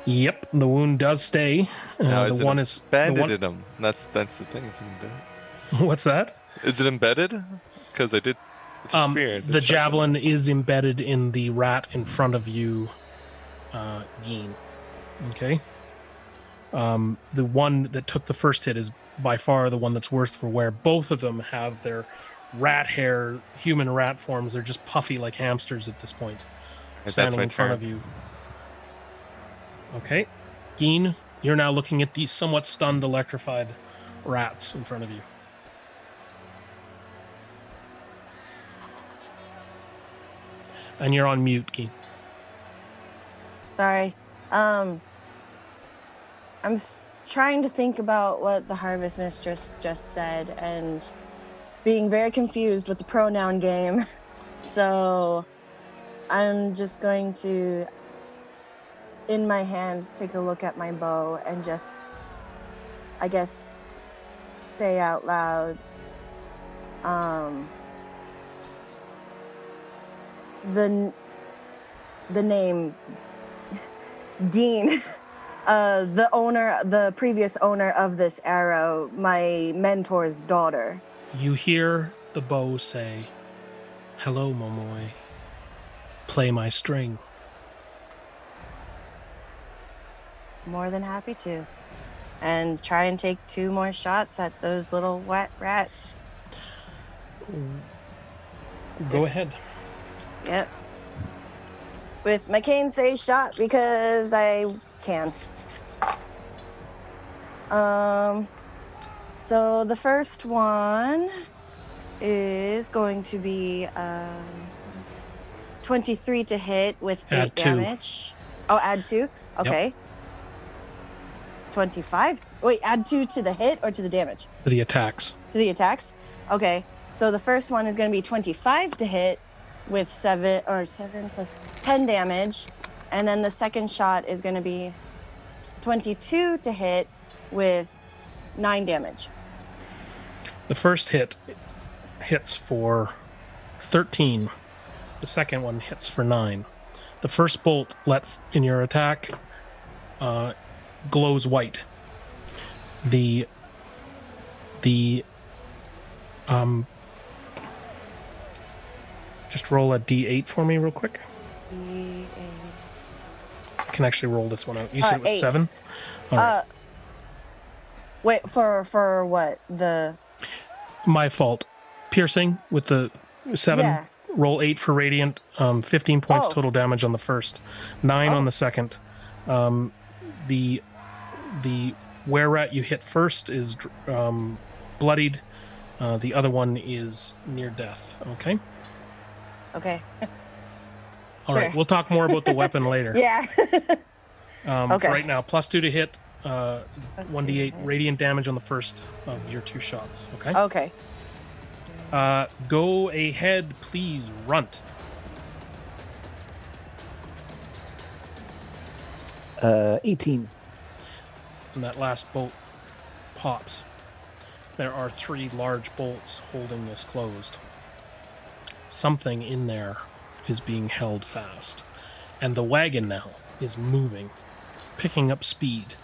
Yep, the wound does stay. Now, The one is embedded in him. That's the thing. Is it embedded? What's that? Is it embedded? Because I did. It's a spear. The javelin is embedded in the rat in front of you, Geen. Okay. The one that took the first hit is by far the one that's worse for wear. Both of them have their rat hair, human rat forms. They're just puffy like hamsters at this point, standing in front of you. Okay. Geen, you're now looking at these somewhat stunned, electrified rats in front of you. And you're on mute, Geen. Sorry. I'm trying to think about what the Harvest Mistress just said and being very confused with the pronoun game. So I'm just going to, in my hand, take a look at my bow and just, I guess, say out loud, the name Geen, the previous owner of this arrow, my mentor's daughter. You hear the bow say, "Hello, Momoe. Play my string." More than happy to. And try and take 2 more shots at those little wet rats. Go ahead. Yep. With my cane say shot because I can. So the first one is going to be 23 to hit with 8 Add 2. damage. Oh, add 2? Okay. 25. Wait, add 2 to the hit or to the damage? To the attacks. To the attacks? Okay. So the first one is going to be 25 to hit with 7 plus 10 damage. And then the second shot is going to be 22 to hit with 9 damage. The first hit hits for 13. The second one hits for 9. The first bolt let in your attack glows white. The just roll a d8 for me real quick. I can actually roll this one out. You said it was 8. 7? All right. Wait, for what? My fault. Piercing with the 7. Yeah. Roll 8 for radiant. 15 points Oh. total damage on the first. 9 on the second. The were-rat you hit first is bloodied. The other one is near death. Okay? Okay. All Sure. right. We'll talk more about the weapon later. Yeah. Okay. For right now, +2 to hit. +2 1d8 to hit. radiant damage on the first of your 2 shots. Okay? Okay. Go ahead, please, Runt. 18. And that last bolt pops. There are 3 large bolts holding this closed. Something in there is being held fast. And the wagon now is moving, picking up speed.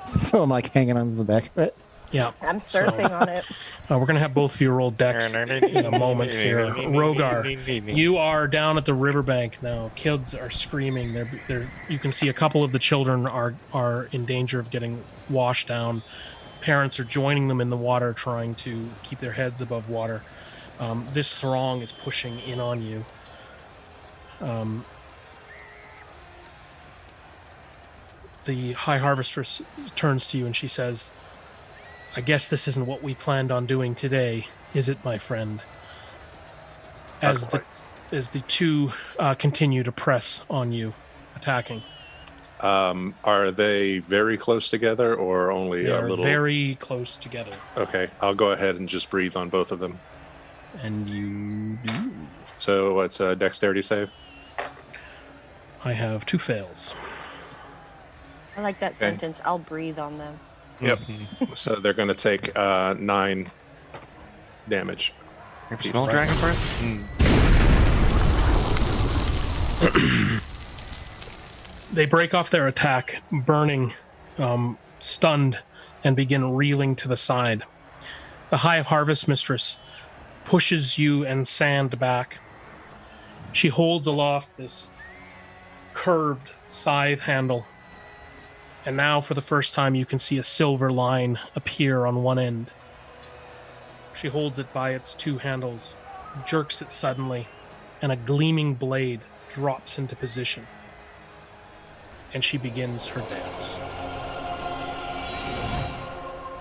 So I'm like hanging on to the back of it. Yeah. I'm surfing on it. We're going to have both of you roll dex in a moment here. Rogar, you are down at the riverbank now. Kids are screaming. They're, you can see a couple of the children are in danger of getting washed down. Parents are joining them in the water, trying to keep their heads above water. This throng is pushing in on you. The High Harvestress turns to you and she says, I guess this isn't what we planned on doing today, is it, my friend? As the two continue to press on you, attacking. Are they very close together or only They a are little? very close together. Okay, I'll go ahead and just breathe on both of them. And you do. So it's a dexterity save. I have 2 fails. I like that sentence. I'll breathe on them. Yep. So they're going to take 9 damage. You smell dragon breath? They break off their attack, burning, stunned, and begin reeling to the side. The High Harvest Mistress pushes you and Sand back. She holds aloft this curved scythe handle, and now for the first time you can see a silver line appear on one end. She holds it by its 2 handles, jerks it suddenly, and a gleaming blade drops into position. And she begins her dance.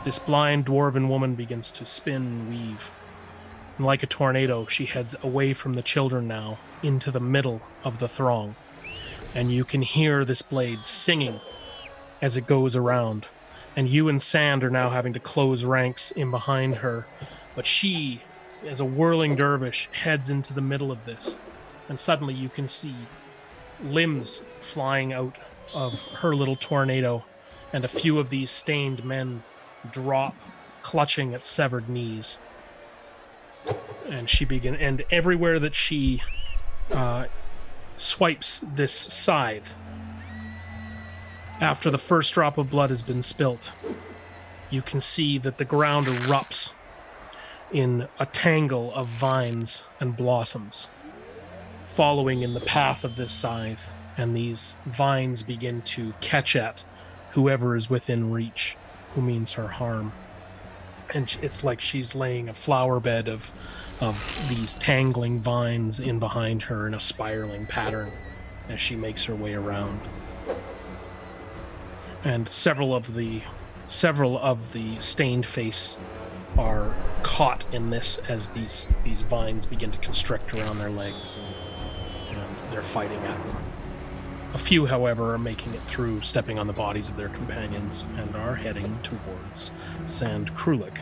This blind dwarven woman begins to spin and weave. And like a tornado, she heads away from the children now into the middle of the throng. And you can hear this blade singing as it goes around. And you and Sand are now having to close ranks in behind her. But she, as a whirling dervish, heads into the middle of this. And suddenly you can see limbs flying out of her little tornado, and a few of these stained men drop, clutching at severed knees. And and everywhere that she swipes this scythe, after the first drop of blood has been spilt, you can see that the ground erupts in a tangle of vines and blossoms, following in the path of this scythe, and these vines begin to catch at whoever is within reach, who means her harm. And it's like she's laying a flower bed of these tangling vines in behind her in a spiraling pattern as she makes her way around. And several of the stained face are caught in this as these vines begin to constrict around their legs, and they're fighting at them. A few, however, are making it through, stepping on the bodies of their companions, and are heading towards Sand Krulik.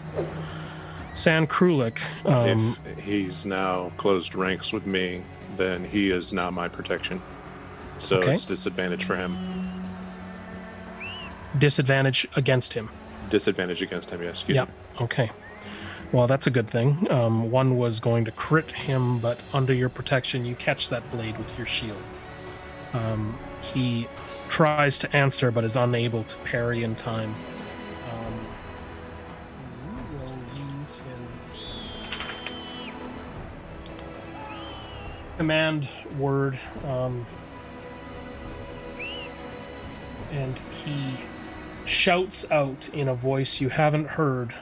Sand Krulik, if he's now closed ranks with me, then he is now my protection. So Okay. it's disadvantage for him. disadvantage against him. Disadvantage against him, yes. Yep. Okay. Well, that's a good thing. One was going to crit him, but under your protection, you catch that blade with your shield. He tries to answer, but is unable to parry in time. He will use his command word, and he shouts out in a voice you haven't heard.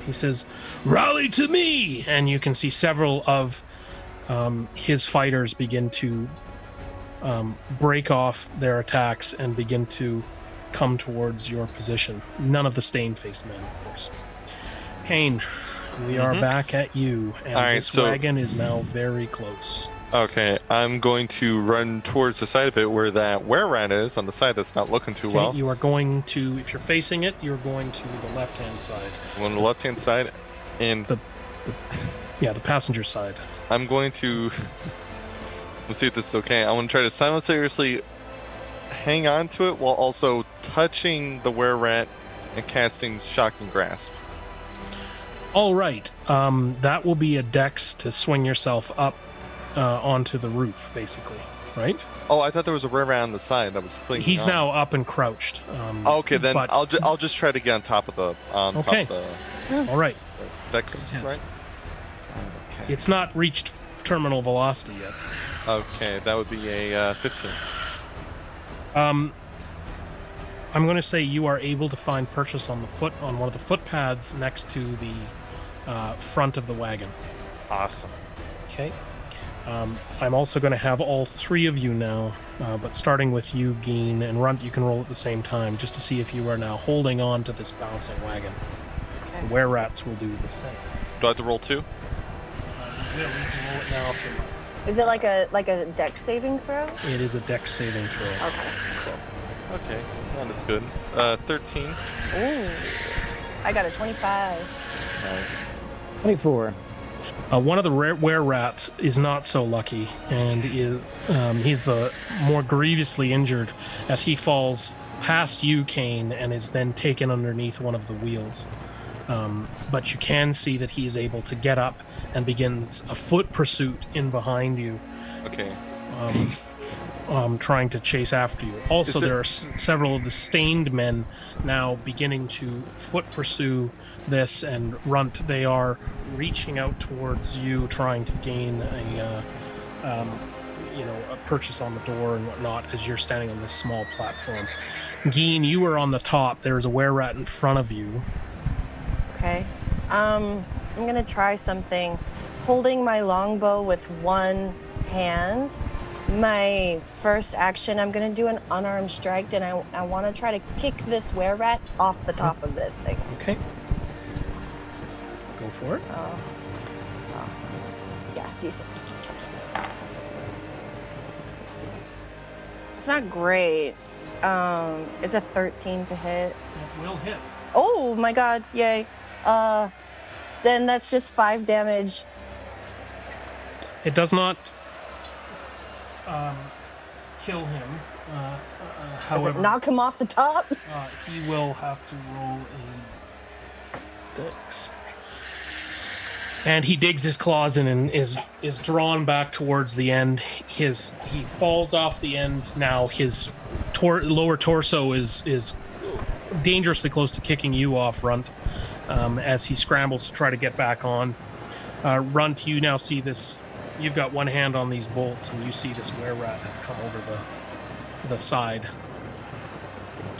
He says, "Rally to me!" And you can see several of his fighters begin to break off their attacks and begin to come towards your position. None of the stained-faced men, of course. Kane, we are back at you, and All right, this so- wagon is now very close. Okay, I'm going to run towards the side of it where that were-rat is, on the side that's not looking too Okay, well. you are going to, if you're facing it, you're going to the left-hand side. I'm on the left-hand side, and Yeah, the passenger side. I'm going to... Let's see if this is okay. I want to try to simultaneously hang on to it while also touching the were-rat and casting Shocking Grasp. All right. That will be a dex to swing yourself up onto the roof, basically. right? Oh, I thought there was a were-rat on the side that was clinging He's on. now up and crouched. Okay, then but- I'll just try to get on top of the Okay. top of the All right. Dex, Go ahead. right? Okay. It's not reached terminal velocity yet. Okay, that would be a 15. I'm going to say you are able to find purchase on one of the footpads next to the front of the wagon. Awesome. Okay. I'm also going to have all three of you now, but starting with you, Geen, and Runt, you can roll at the same time, just to see if you are now holding on to this bouncing wagon. Okay. The were-rats will do the same. Do I have to roll 2? You can roll it now if you like. Is it like a dex saving throw? It is a dex saving throw. Okay, cool. Okay, that is good. 13. Ooh, I got a 25. Nice. 24. One of the were-rats is not so lucky, and he's the more grievously injured as he falls past you, Kane, and is then taken underneath one of the wheels. But you can see that he is able to get up and begins a foot pursuit in behind you, Okay. trying to chase after you. Also, Is it- there are several of the stained men now beginning to foot pursue this and Runt. They are reaching out towards you, trying to gain a purchase on the door and whatnot as you're standing on this small platform. Geen, you are on the top. There is a were-rat in front of you. Okay. I'm gonna try something. Holding my longbow with one hand. My first action, I'm gonna do an unarmed strike, and I want to try to kick this were-rat off the top of this thing. Okay. Go for it. Oh, yeah, decent. It's not great. It's a 13 to hit. It will hit. Oh my god, yay. Then that's just 5 damage. It does not kill him. Does However, it knock him off the top? he will have to roll a dex. And he digs his claws in and is drawn back towards the end. He falls off the end now. His lower torso is dangerously close to kicking you off, Runt, as he scrambles to try to get back on. Runt, you now see this. You've got one hand on these bolts, and you see this were-rat has come over the side.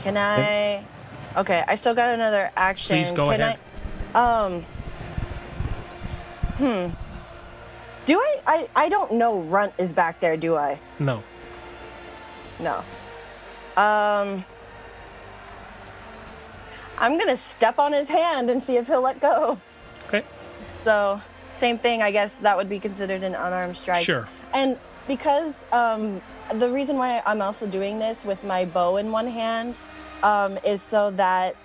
Can I? Okay, I still got another action. Please go ahead. Do I don't know Runt is back there, do I? No. No. I'm gonna step on his hand and see if he'll let go. Okay. So, same thing, I guess that would be considered an unarmed strike. Sure. And because the reason why I'm also doing this with my bow in one hand is so that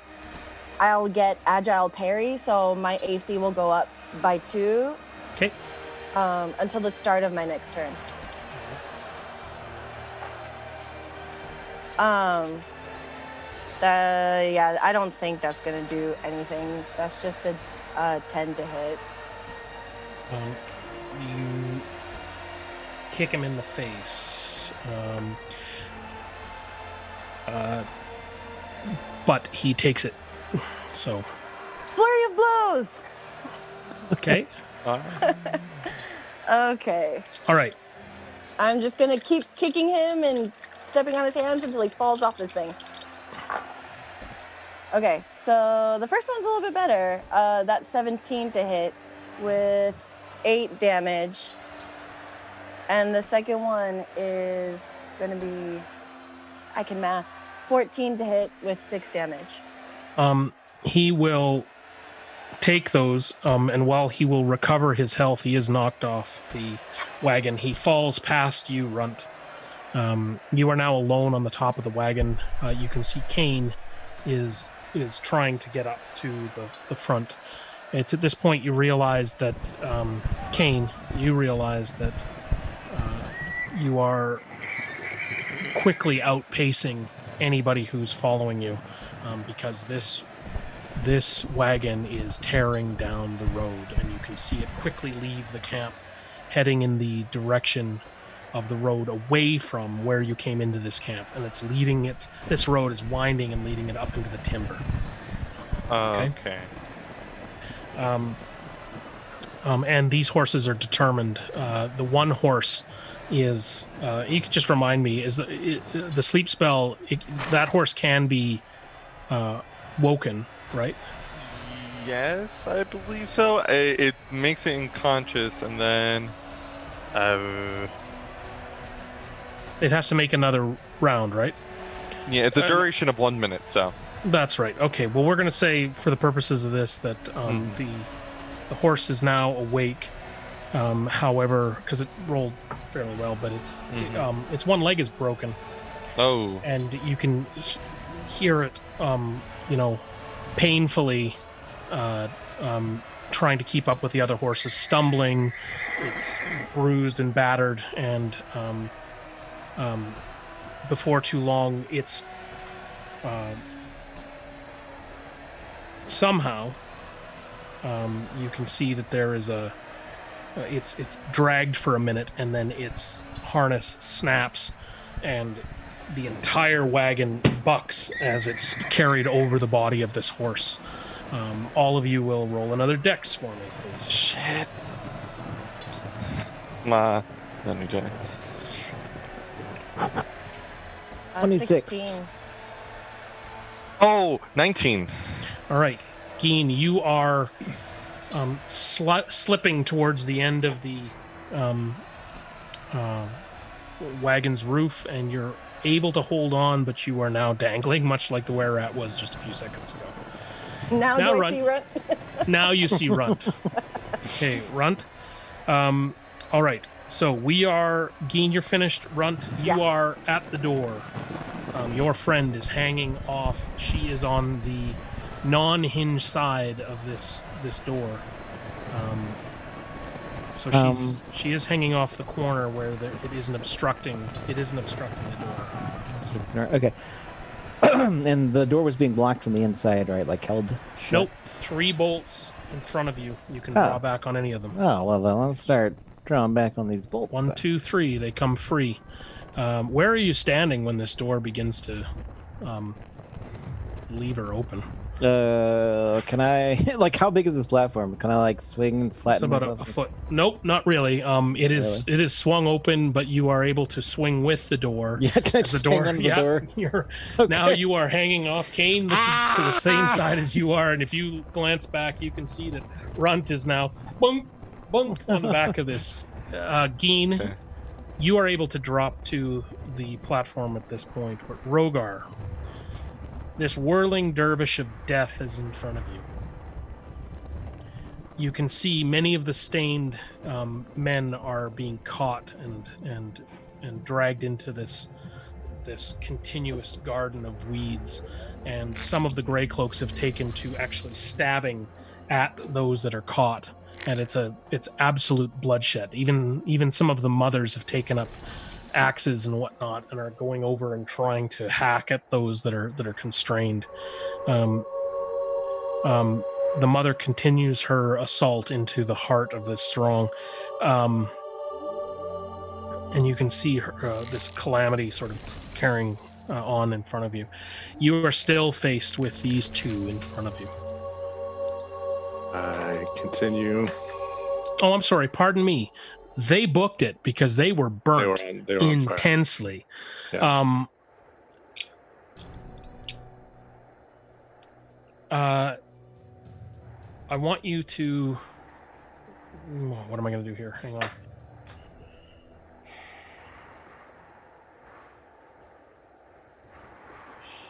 I'll get agile parry, so my AC will go up by 2. Okay. Until the start of my next turn. Yeah, I don't think that's gonna do anything. That's just a 10 to hit. You kick him in the face. But he takes it. So. Flurry of blows! Okay. Okay. All right. I'm just gonna keep kicking him and stepping on his hands until he falls off this thing. Okay, so the first one's a little bit better. That's 17 to hit with 8 damage. And the second one is gonna be, I can math, 14 to hit with 6 damage. He will take those, and while he will recover his health, he is knocked off the wagon. He falls past you, Runt. You are now alone on the top of the wagon. You can see Kane is trying to get up to the front. It's at this point you realize that Kane, you realize that you are quickly outpacing anybody who's following you, because this wagon is tearing down the road, and you can see it quickly leave the camp, heading in the direction of the road away from where you came into this camp, and it's leading it. This road is winding and leading it up into the timber. Okay. And these horses are determined. The one horse is, you could just remind me, is the sleep spell, that horse can be woken, right? Yes, I believe so. It makes it unconscious, and then It has to make another round, right? yeah, it's a duration of 1 minute. So That's right. Okay, well, we're going to say, for the purposes of this, that the horse is now awake. However, because it rolled fairly well, but its one leg is broken. Oh. And you can hear it, painfully trying to keep up with the other horses, stumbling. It's bruised and battered, and before too long, it's somehow you can see that there is it's dragged for a minute, and then its harness snaps, and the entire wagon bucks as it's carried over the body of this horse. All of you will roll another dex for me, please. Shit. Nah, not new giants. 26. 16. Oh, 19. All right, Geen, you are slipping towards the end of the wagon's roof, and you're able to hold on, but you are now dangling, much like the were-rat was just a few seconds ago. Now do I see Runt? Now you see Runt. Okay, Runt. All right, so we are... Geen, you're finished. Runt, you are at the door. Your friend is hanging off. She is on the non-hinge side of this door. So she is hanging off the corner where it isn't obstructing. It isn't obstructing the door. Okay. And the door was being blocked from the inside, right? Like held shut? Nope. 3 bolts in front of you. You can draw back on any of them. Oh, well, then let's start drawing back on these bolts. 1, 2, 3. They come free. Where are you standing when this door begins to leave or open? Can I, like, how big is this platform? Can I, like, swing and flatten It's about a foot. Nope, not really. It is swung open, but you are able to swing with the door. Yeah, can I just hang on the door? Now you are hanging off. Kane, this is to the same side as you are, and if you glance back, you can see that Runt is now boom, boom on the back of this. Geen, you are able to drop to the platform at this point. But Rogar, this whirling dervish of death is in front of you. You can see many of the stained men are being caught and dragged into this continuous garden of weeds, and some of the gray cloaks have taken to actually stabbing at those that are caught, and it's absolute bloodshed. Even some of the mothers have taken up axes and whatnot and are going over and trying to hack at those that are constrained. The mother continues her assault into the heart of this throng, and you can see her, this calamity sort of carrying on in front of you. You are still faced with these two in front of you. I continue. Oh, I'm sorry. Pardon me. They booked it because they were burnt they were on fire. intensely. Yeah. I want you to... What am I going to do here? Hang on.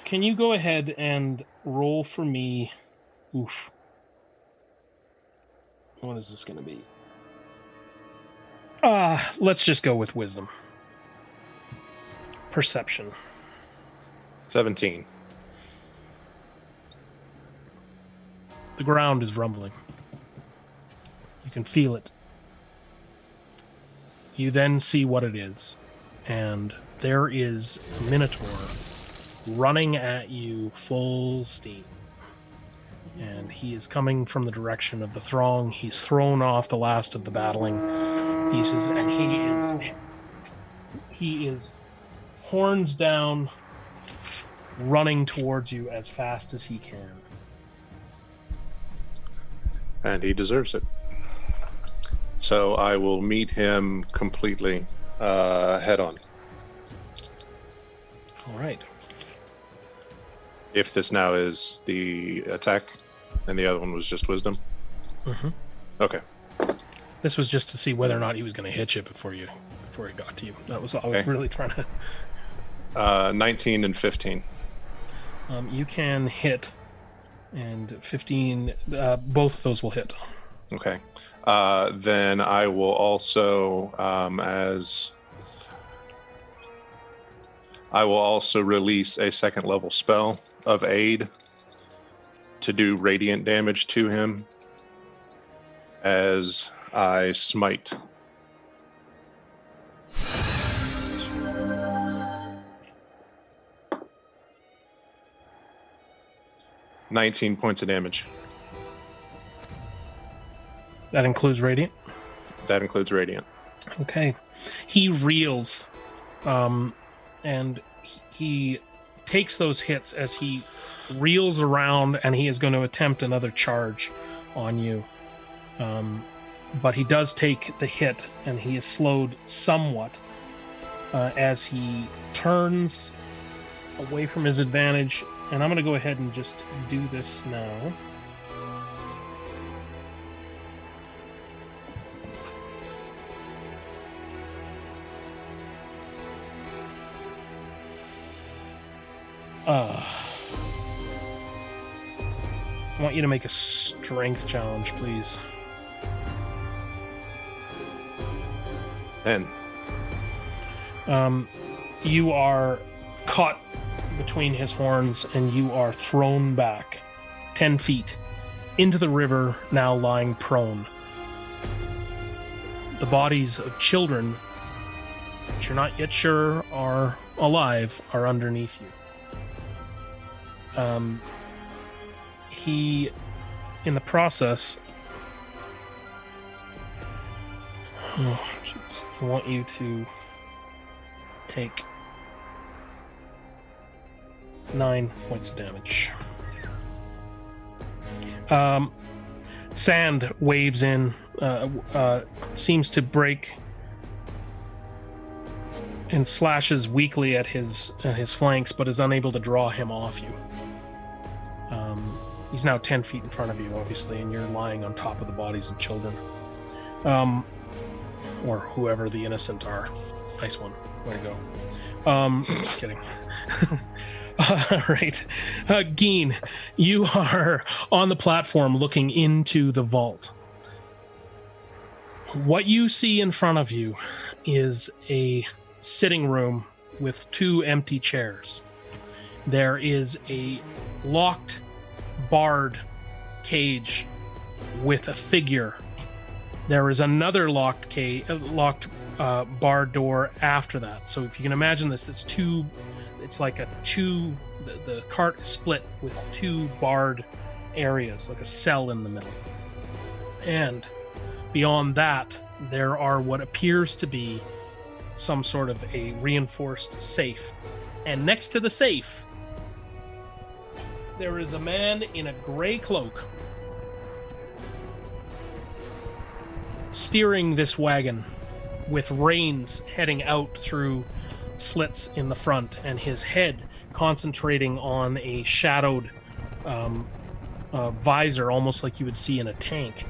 Can you go ahead and roll for me... Oof. What is this going to be? Let's just go with wisdom. Perception. 17. The ground is rumbling. You can feel it. You then see what it is. And there is a Minotaur running at you full steam. And he is coming from the direction of the throng. He's thrown off the last of the battling pieces, and he is he is horns down, running towards you as fast as he can. And he deserves it. So I will meet him completely head on. All right. If this now is the attack, and the other one was just wisdom. Mm-hmm. Okay. This was just to see whether or not he was going to hit you before he got to you. That was all I was really trying to. 19 and 15. You can hit, and 15. Both of those will hit. Okay. Then I will also, release a second level spell of aid to do radiant damage to him as I smite. $19 points of damage. That includes radiant? That includes radiant. Okay. He reels, and he takes those hits as he reels around, and he is going to attempt another charge on you. But he does take the hit, and he is slowed somewhat as he turns away from his advantage. And I'm going to go ahead and just do this now. I want you to make a strength challenge, please. 10. You are caught between his horns, and you are thrown back 10 feet into the river, now lying prone. The bodies of children, which you're not yet sure are alive, are underneath you. He, in the process... Oh, jeez. I want you to take 9 points of damage. Sand waves in, seems to break and slashes weakly at his flanks, but is unable to draw him off you. He's now 10 feet in front of you, obviously, and you're lying on top of the bodies of children. Or whoever the innocent are. Nice one. Way to go. Just kidding. All right. Geen, you are on the platform looking into the vault. What you see in front of you is a sitting room with 2 empty chairs. There is a locked, barred cage with a figure. There is another locked barred door after that. So if you can imagine this, it's like the cart is split with 2 barred areas, like a cell in the middle. And beyond that, there are what appears to be some sort of a reinforced safe. And next to the safe, there is a man in a gray cloak steering this wagon with reins heading out through slits in the front, and his head concentrating on a shadowed visor, almost like you would see in a tank.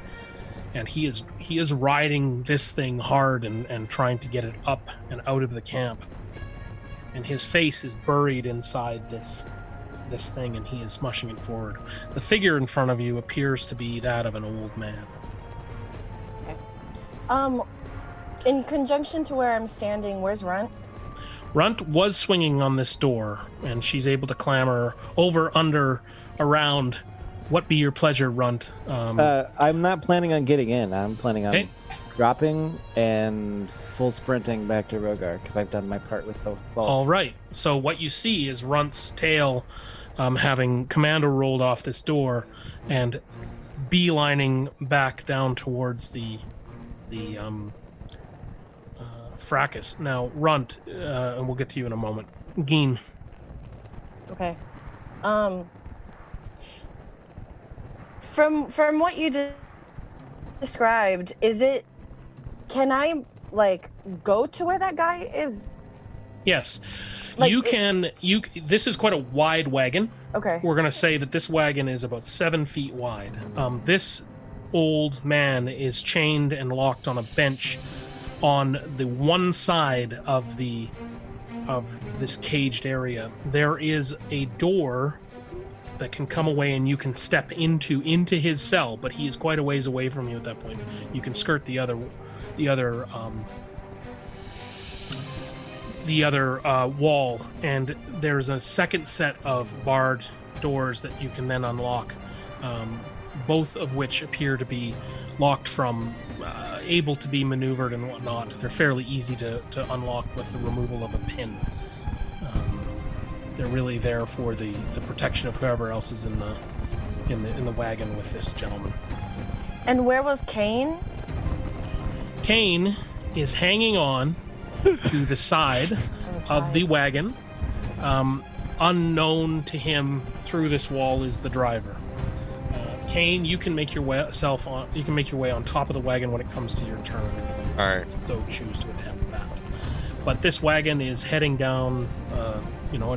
And he is riding this thing hard and trying to get it up and out of the camp. And his face is buried inside this thing, and he is smushing it forward. The figure in front of you appears to be that of an old man. Okay. In conjunction to where I'm standing, where's Runt? Runt was swinging on this door, and she's able to clamber over, under, around. What be your pleasure, Runt? I'm not planning on getting in. I'm planning on Okay. dropping and full sprinting back to Rogar, because I've done my part with the vault. All right. So what you see is Runt's tail having commando rolled off this door and beelining back down towards the fracas. Now, Runt, and we'll get to you in a moment. Geen. Okay. From what you described, can I like go to where that guy is? Yes. Like, This is quite a wide wagon. Okay. We're going to say that this wagon is about 7 feet wide. This old man is chained and locked on a bench on the one side of this caged area. There is a door that can come away and you can step into his cell, but he is quite a ways away from you at that point. You can skirt the other wall, and there's a second set of barred doors that you can then unlock, both of which appear to be locked from able to be maneuvered and whatnot. They're fairly easy to unlock with the removal of a pin. They're really there for the protection of whoever else is in the wagon with this gentleman. And where was Kane? Kane is hanging on to the side of the wagon. Unknown to him through this wall is the driver. Kane, you can make your way on top of the wagon when it comes to your turn. All right. So choose to attempt that. But this wagon is heading down, a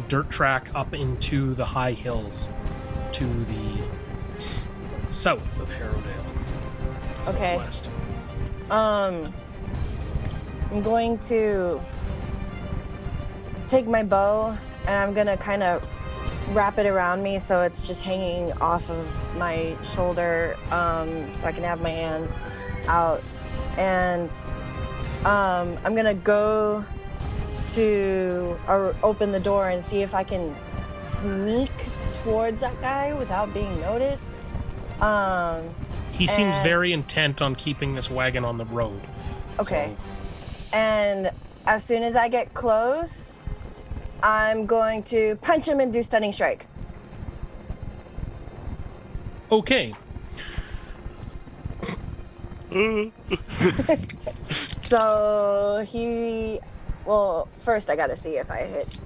dirt track up into the high hills to the south of Harrowdale. Okay. Southwest. I'm going to take my bow and I'm gonna kind of wrap it around me so it's just hanging off of my shoulder, so I can have my hands out. And I'm gonna go to open the door and see if I can sneak towards that guy without being noticed. He seems very intent on keeping this wagon on the road. Okay. And as soon as I get close, I'm going to punch him and do stunning strike. Okay. So first I gotta see if I hit.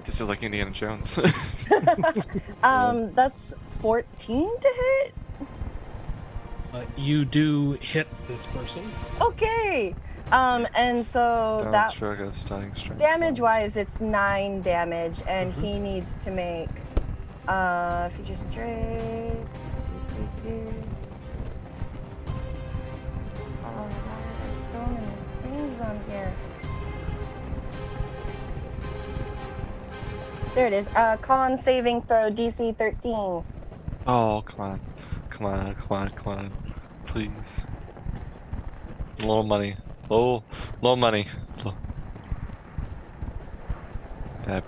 This is like Indiana Jones. That's 14 to hit. You do hit this person. Okay. And so that damage-wise, it's 9 damage, and he needs to make features and traits. Oh, wow, there's so many things on here. There it is. Con saving throw, DC 13. Oh, come on. Please. Low money. Low money. That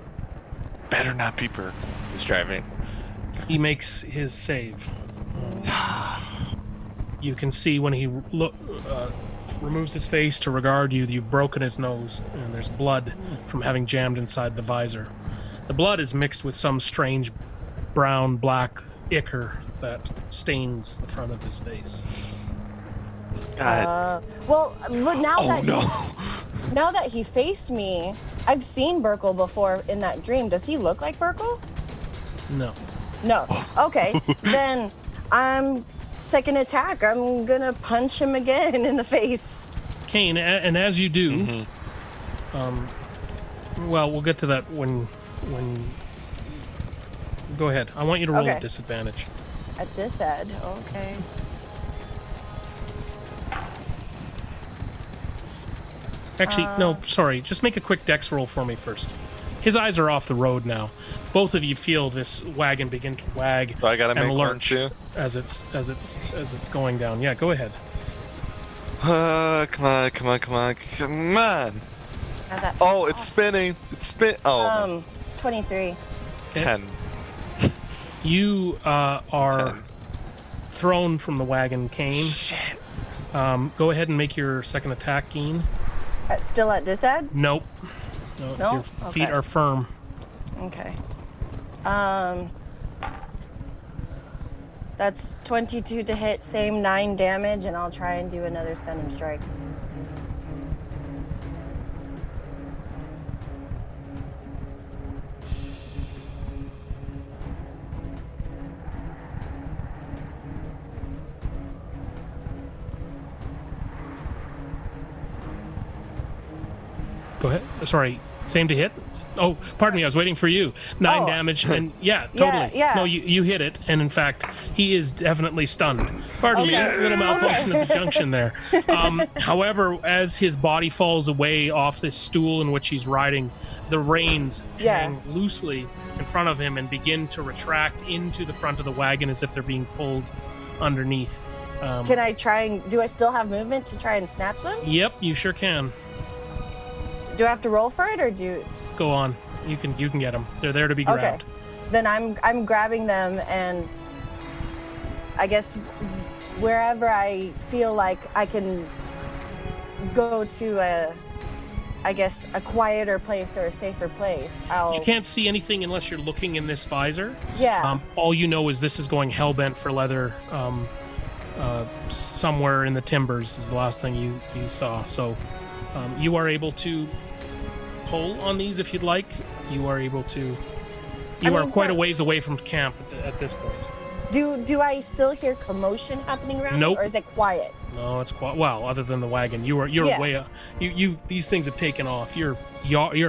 better not be Burke who's driving. He makes his save. You can see when he removes his face to regard you, you've broken his nose, and there's blood from having jammed inside the visor. The blood is mixed with some strange brown-black ichor that stains the front of his face. God. Well, look, now that he faced me, I've seen Burkle before in that dream. Does he look like Burkle? No. No. Okay. Then I'm second attack. I'm gonna punch him again in the face. Kane, and as you do, well, we'll get to that when. Go ahead. I want you to roll at disadvantage. At this ed, okay. Actually, no, sorry. Just make a quick dex roll for me first. His eyes are off the road now. Both of you feel this wagon begin to wag So I gotta and make lurch one too. as it's going down. Yeah, go ahead. Come on. Oh, it's spinning. Oh, no. 23. 10. You are 10. thrown from the wagon, Kane. Shit. Go ahead and make your second attack, Geen. Still at this ed? Nope. No? Your feet are firm. Okay. That's 22 to hit, same 9 damage, and I'll try and do another stunning strike. Go ahead. Sorry, same to hit. Oh, pardon me. I was waiting for you. 9 Oh. damage, and yeah, totally. Yeah. No, you hit it, and in fact, he is definitely stunned. Pardon me, Okay. a little malfunction Okay. of the junction there. However, as his body falls away off this stool in which he's riding, the reins hang loosely in front of him and begin to retract into the front of the wagon as if they're being pulled underneath. Can I try and do I still have movement to try and snatch them? Yep, you sure can. Do I have to roll for it or do? Go on. You can get them. They're there to be grabbed. Okay. Then I'm grabbing them, and I guess wherever I feel like I can go to a quieter place or a safer place. You can't see anything unless you're looking in this visor. Yeah. All you know is this is going hellbent for leather. Somewhere in the timbers is the last thing you saw. So you are able to pull on these if you'd like. You are able to. You are quite a ways away from camp at this point. Do I still hear commotion happening around? Nope. Or is it quiet? No, it's quite well. Other than the wagon, you're Yeah. way. You these things have taken off. You're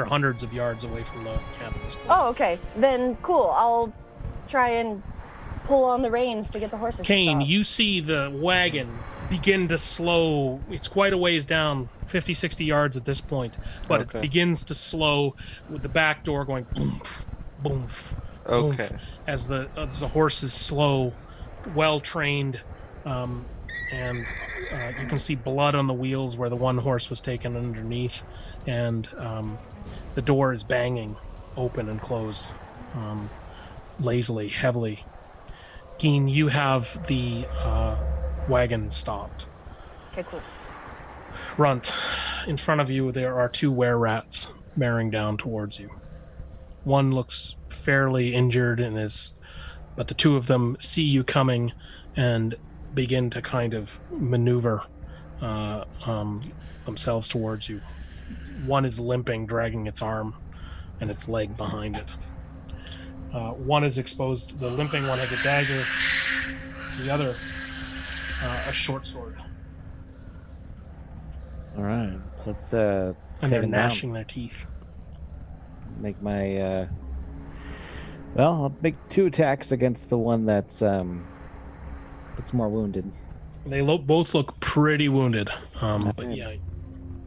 hundreds of yards away from the camp at this point. Oh, okay. Then cool. I'll try and pull on the reins to get the horses. to Kane, stop. you see the wagon begin to slow. It's quite a ways down, 50, 60 yards at this point, but Okay. it begins to slow with the back door going boom, boom, Okay. as the horses slow, well trained, and you can see blood on the wheels where the one horse was taken underneath, and the door is banging open and closed, lazily, heavily. Geen, you have the wagon stopped. Okay, cool. Runt, in front of you there are 2 were-rats bearing down towards you. One looks fairly injured but the 2 of them see you coming and begin to kind of maneuver themselves towards you. One is limping, dragging its arm and its leg behind it. One is exposed. The limping one has a dagger. The other, a short sword. All right, let's And take they're them gnashing down. their teeth. Make my well, I'll make 2 attacks against the one that's more wounded. They both look pretty wounded. But Okay. yeah.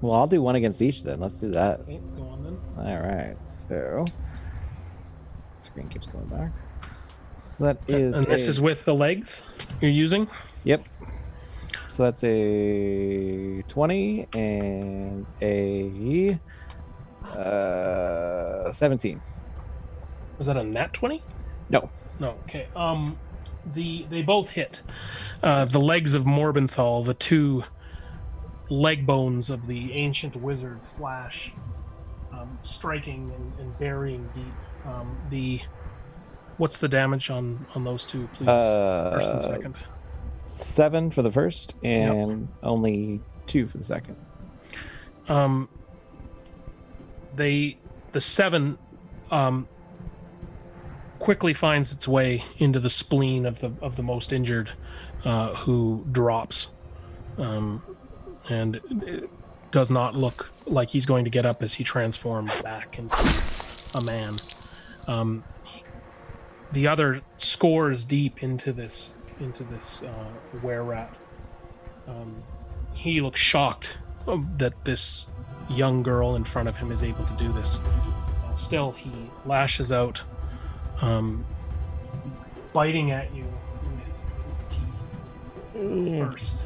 Well, I'll do one against each then. Let's do that. Okay, go on then. All right, so screen keeps going back. So that is And this is with the legs you're using? Yep. So that's a 20 and a 17. Was that a nat 20? No. No, okay. They both hit. The legs of Morbenthal, the 2 leg bones of the ancient wizard flash, striking and burying deep. What's the damage on those 2, please? First and second. 7 for the first and only 2 for the second. The 7 quickly finds its way into the spleen of the most injured, who drops, and it does not look like he's going to get up as he transforms back into a man. The other scores deep into this were-rat. He looks shocked that this young girl in front of him is able to do this. Still, he lashes out, biting at you with his teeth first.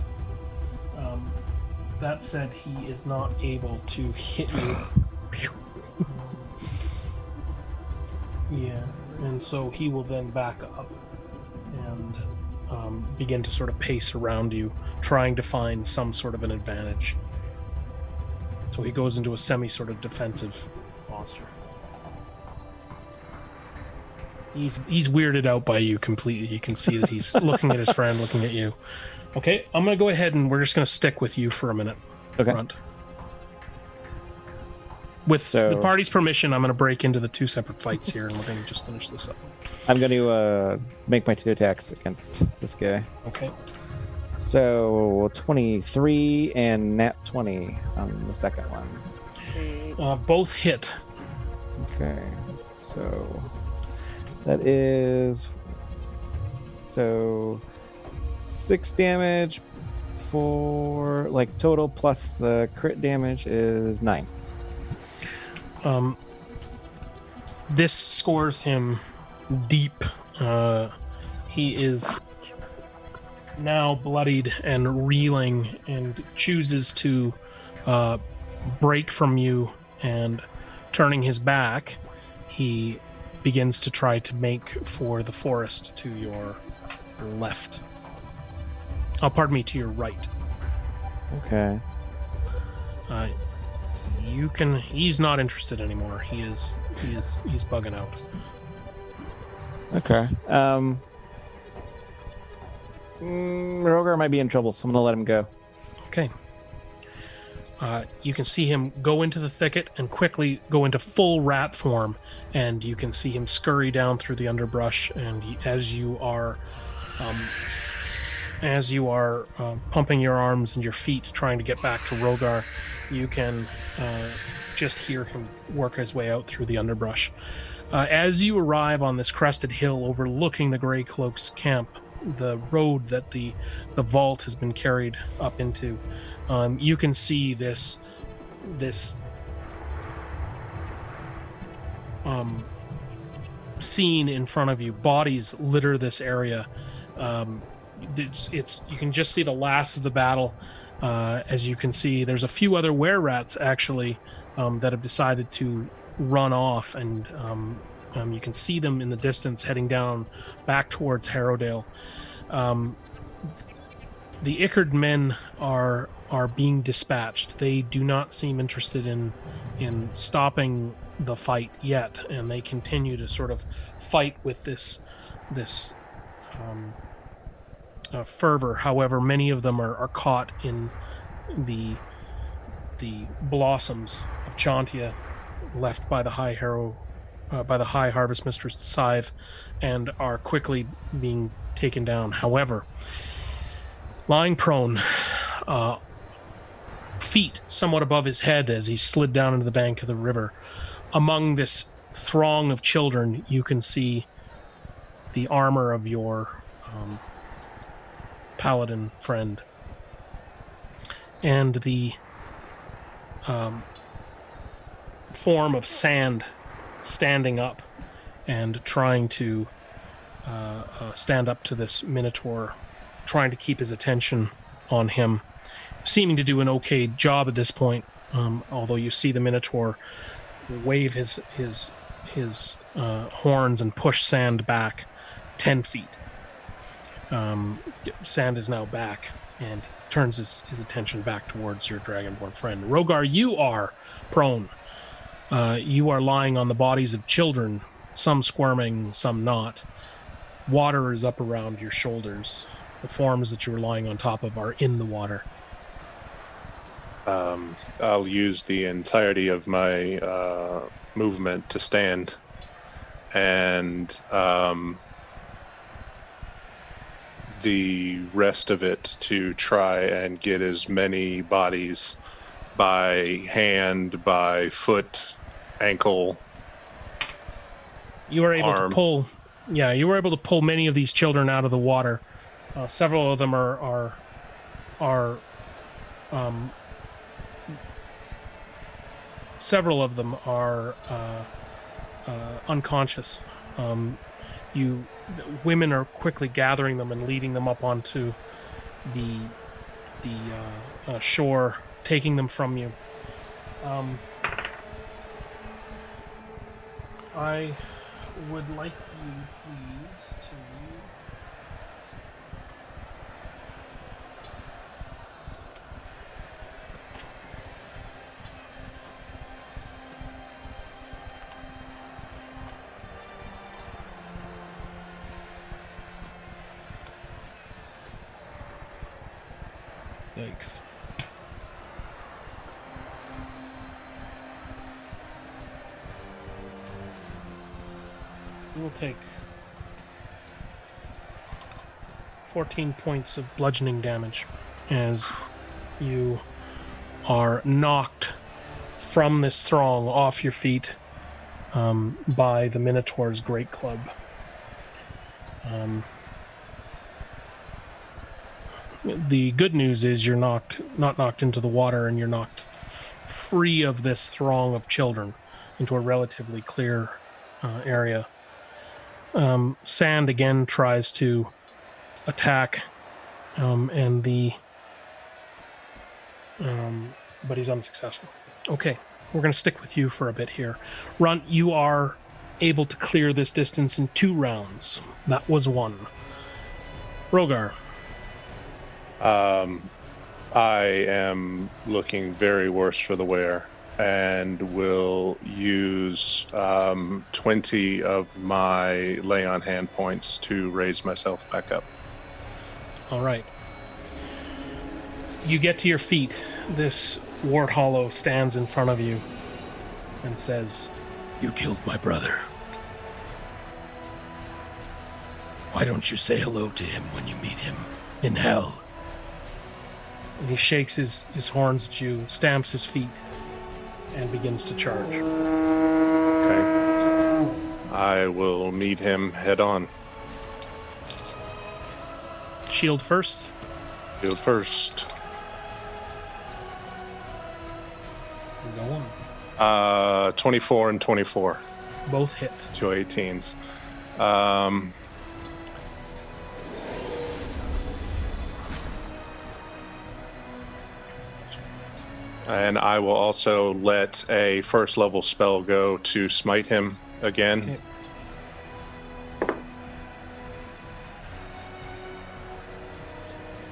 That said, he is not able to hit you. Yeah, and so he will then back up and begin to sort of pace around you, trying to find some sort of an advantage. So he goes into a sort of defensive posture. He's weirded out by you completely. You can see that he's looking at his friend, looking at you. Okay, I'm going to go ahead and we're just going to stick with you for a minute. Okay. Runt. With the party's permission, I'm going to break into the 2 separate fights here, and we're going to just finish this up. I'm going to make my 2 attacks against this guy. Okay. So 23 and nat 20 on the second one. Both hit. Okay, so that is 6 damage for like total plus the crit damage is 9. This scores him deep. He is now bloodied and reeling and chooses to break from you, and turning his back, he begins to try to make for the forest to your left. Pardon me, to your right. Okay. He's not interested anymore. He's bugging out. Okay. Rogar might be in trouble, so I'm gonna let him go. Okay. You can see him go into the thicket and quickly go into full rat form, and you can see him scurry down through the underbrush. And as you are pumping your arms and your feet trying to get back to Rogar, you can just hear him work his way out through the underbrush. As you arrive on this crested hill overlooking the Grey Cloaks camp, the road that the vault has been carried up into, you can see this scene in front of you. Bodies litter this area. You can just see the last of the battle. As you can see, there's a few other were-rats actually that have decided to run off, and you can see them in the distance heading down back towards Harrowdale. The Ickard men are being dispatched. They do not seem interested in stopping the fight yet, and they continue to sort of fight with this fervor. However, many of them are caught in the blossoms of Chantia left by the High Harvest Mistress Scythe, and are quickly being taken down. However, lying prone, feet somewhat above his head as he slid down into the bank of the river, among this throng of children, you can see the armor of your paladin friend, and the form of Sand standing up and trying to stand up to this Minotaur, trying to keep his attention on him, seeming to do an okay job at this point, although you see the Minotaur wave his horns and push Sand back 10 feet. Sand is now back and turns his attention back towards your dragonborn friend. Rogar, you are prone. You are lying on the bodies of children, some squirming, some not. Water is up around your shoulders. The forms that you are lying on top of are in the water. I'll use the entirety of my movement to stand, and the rest of it to try and get as many bodies by hand, by foot, ankle, you were able arm. to pull. Yeah, you were able to pull many of these children out of the water. Several of them are unconscious. Women are quickly gathering them and leading them up onto the shore, taking them from you. I would like you, please, to... Yikes. You will take 14 points of bludgeoning damage as you are knocked from this throng off your feet by the Minotaur's great club. The good news is you're not knocked into the water, and you're knocked free of this throng of children into a relatively clear area. Sand again tries to attack, but he's unsuccessful. Okay, we're going to stick with you for a bit here. Runt, you are able to clear this distance in 2 rounds. That was 1. Rogar. I am looking very worse for the wear, and will use 20 of my lay on hand points to raise myself back up. All right. You get to your feet. This Wart Hollow stands in front of you and says, You killed my brother. Why don't you say hello to him when you meet him in hell? and he shakes his horns at you, stamps his feet, and begins to charge. Okay. I will meet him head on. Shield first. Shield first. Go on. 24 and 24. Both hit. 2 18s. And I will also let a first level spell go to smite him again. Okay.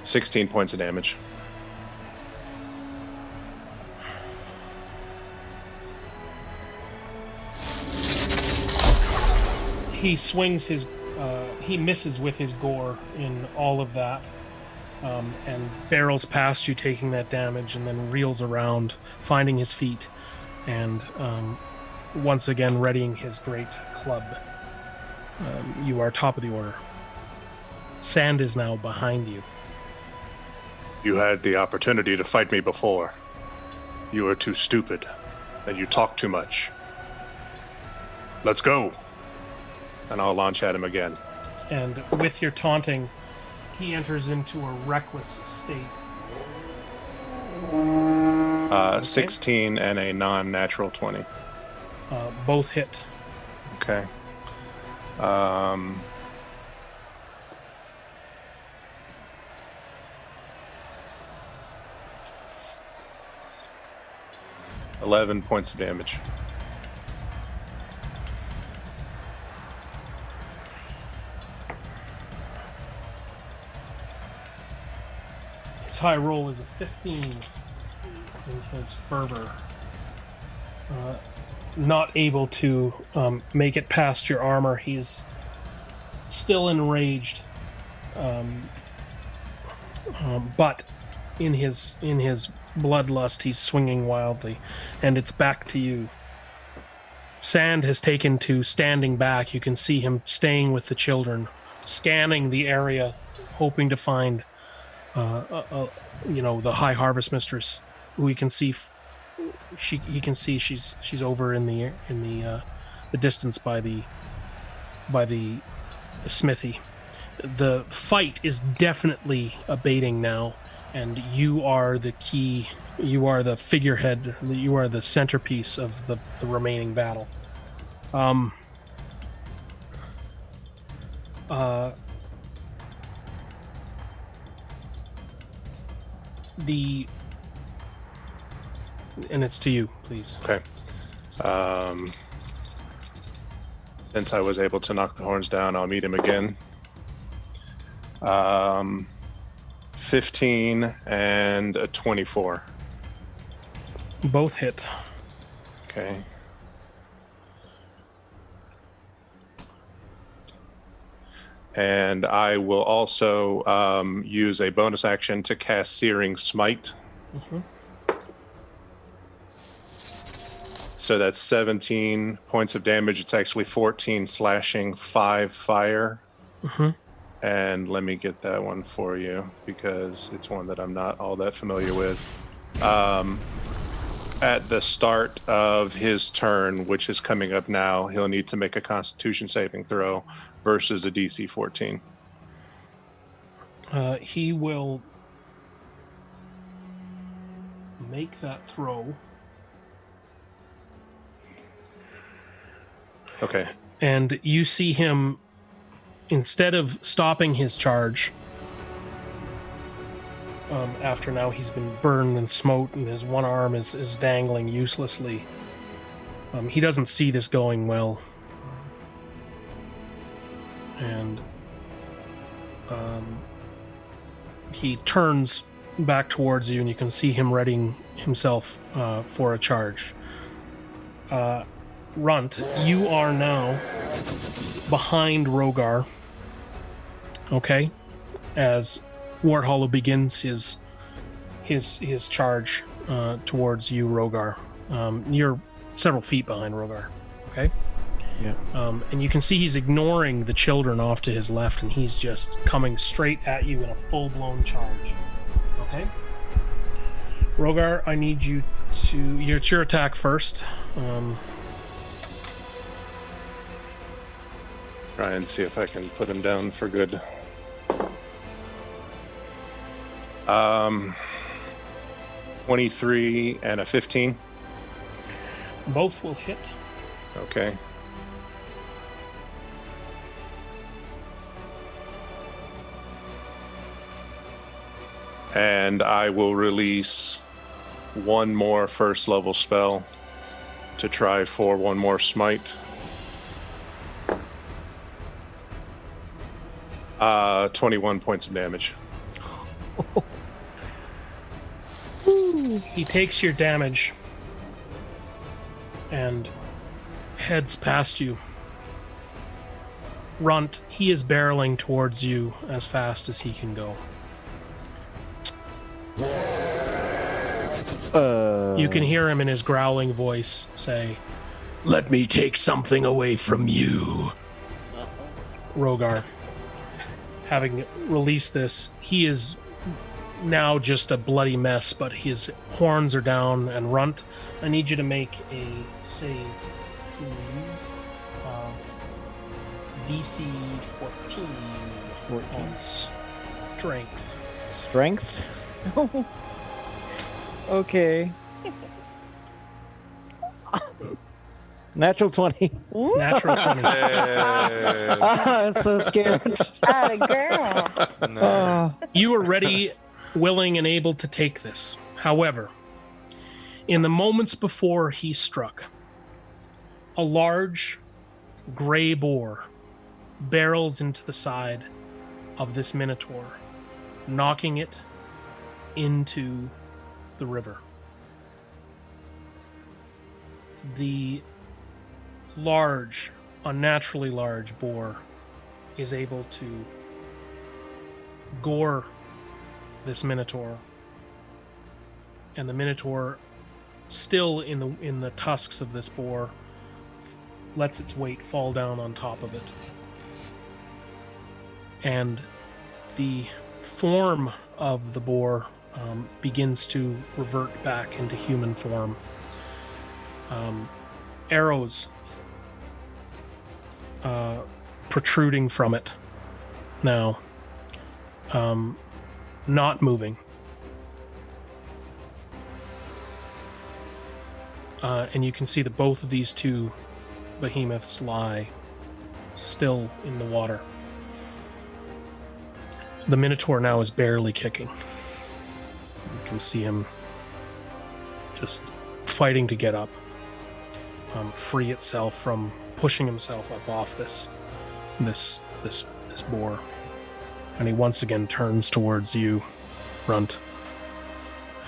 $16 points of damage. He swings his, he misses with his gore in all of that, and barrels past you, taking that damage, and then reels around, finding his feet, and once again readying his great club. You are top of the order. Sand is now behind you. You had the opportunity to fight me before. You were too stupid, and you talked too much. Let's go. And I'll launch at him again. And with your taunting, he enters into a reckless state. 16 and a non-natural 20. Both hit. Okay. 11 points of damage. His high roll is a 15 in his fervor. Not able to make it past your armor. He's still enraged, but in his bloodlust, he's swinging wildly, and it's back to you. Sand has taken to standing back. You can see him staying with the children, scanning the area, hoping to find the High Harvest Mistress, who he can see. He can see she's over in the distance by the smithy. The fight is definitely abating now, and you are the key. You are the figurehead. You are the centerpiece of the remaining battle. And it's to you, please. Okay. Since I was able to knock the horns down, I'll meet him again. 15 and a 24. Both hit. Okay. And I will also use a bonus action to cast Searing Smite. Mm-hmm. So that's 17 points of damage. It's actually 14 slashing, 5 fire. Mm-hmm. And let me get that one for you because it's one that I'm not all that familiar with. At the start of his turn, which is coming up now, he'll need to make a Constitution saving throw versus a DC 14. He will make that throw. Okay. And you see him, instead of stopping his charge, after now he's been burned and smote and his one arm is dangling uselessly, he doesn't see this going well. And he turns back towards you, and you can see him readying himself for a charge. Runt, you are now behind Rogar. Okay, as Warthollow begins his charge towards you, Rogar. You're several feet behind Rogar. Okay. Yeah. And you can see he's ignoring the children off to his left, and he's just coming straight at you in a full-blown charge. Okay. Rogar, I need you to. It's your attack first. Try and see if I can put him down for good. 23 and a 15. Both will hit. Okay. And I will release one more first level spell to try for one more smite. 21 points of damage. He takes your damage and heads past you. Runt, he is barreling towards you as fast as he can go. You can hear him in his growling voice say, Let me take something away from you. Rogar, having released this, he is now just a bloody mess, but his horns are down. And Runt, I need you to make a save, please, of DC 14. 14. On strength. Strength? Okay. Natural 20. Natural 20. I'm so scared. Atta girl. Nice. You are ready, willing, and able to take this. However, in the moments before he struck, a large gray boar barrels into the side of this minotaur, knocking it into the river. The large, unnaturally large boar is able to gore this minotaur, and the minotaur, still in the tusks of this boar, lets its weight fall down on top of it, and the form of the boar begins to revert back into human form. Arrows protruding from it now, not moving. And you can see that both of these two behemoths lie still in the water. The Minotaur now is barely kicking. You can see him just fighting to get up, free itself from pushing himself up off this boar. And he once again turns towards you, Runt.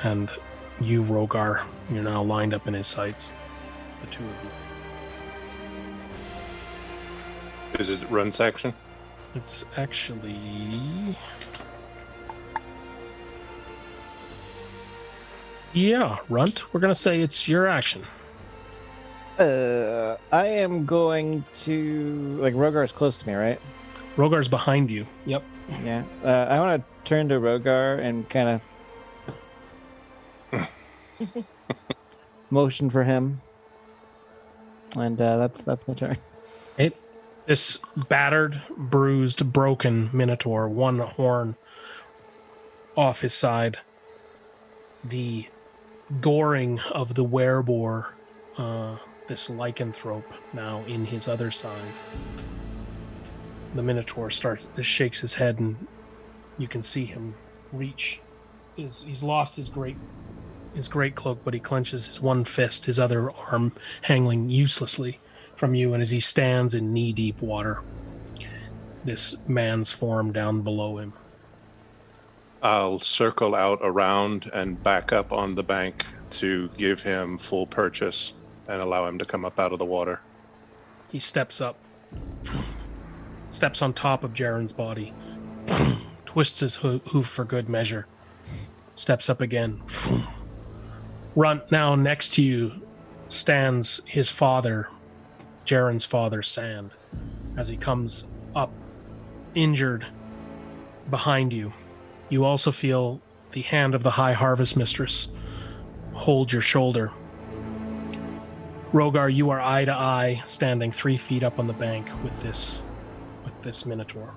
And you, Rogar, you're now lined up in his sights. The two of you. Is it run section? It's actually... Yeah, Runt. We're going to say it's your action. I am going to... Like, Rogar's close to me, right? Rogar's behind you. Yep. Yeah. I want to turn to Rogar and kind of motion for him, and that's my turn. This battered, bruised, broken minotaur, one horn off his side, the goring of the wereboar, this lycanthrope now in his other side. The minotaur shakes his head, and you can see him reach. He's lost his great cloak, but he clenches his one fist, his other arm hanging uselessly from you, and as he stands in knee-deep water, this man's form down below him. I'll circle out around and back up on the bank to give him full purchase and allow him to come up out of the water. He steps up, steps on top of Jaren's body, twists his hoof for good measure, steps up again. Runt, now next to you stands his father, Jaren's father, Sand, as he comes up, injured, behind you. You also feel the hand of the High Harvest Mistress hold your shoulder. Rogar, you are eye to eye, standing 3 feet up on the bank with this minotaur.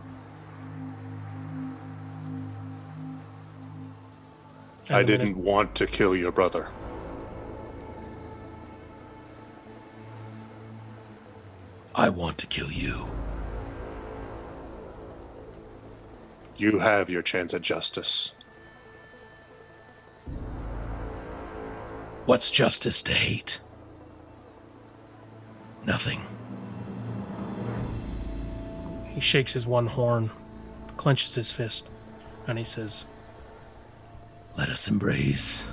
I didn't want to kill your brother. I want to kill you. You have your chance at justice. What's justice to hate? Nothing. He shakes his one horn, clenches his fist, and he says, Let us embrace.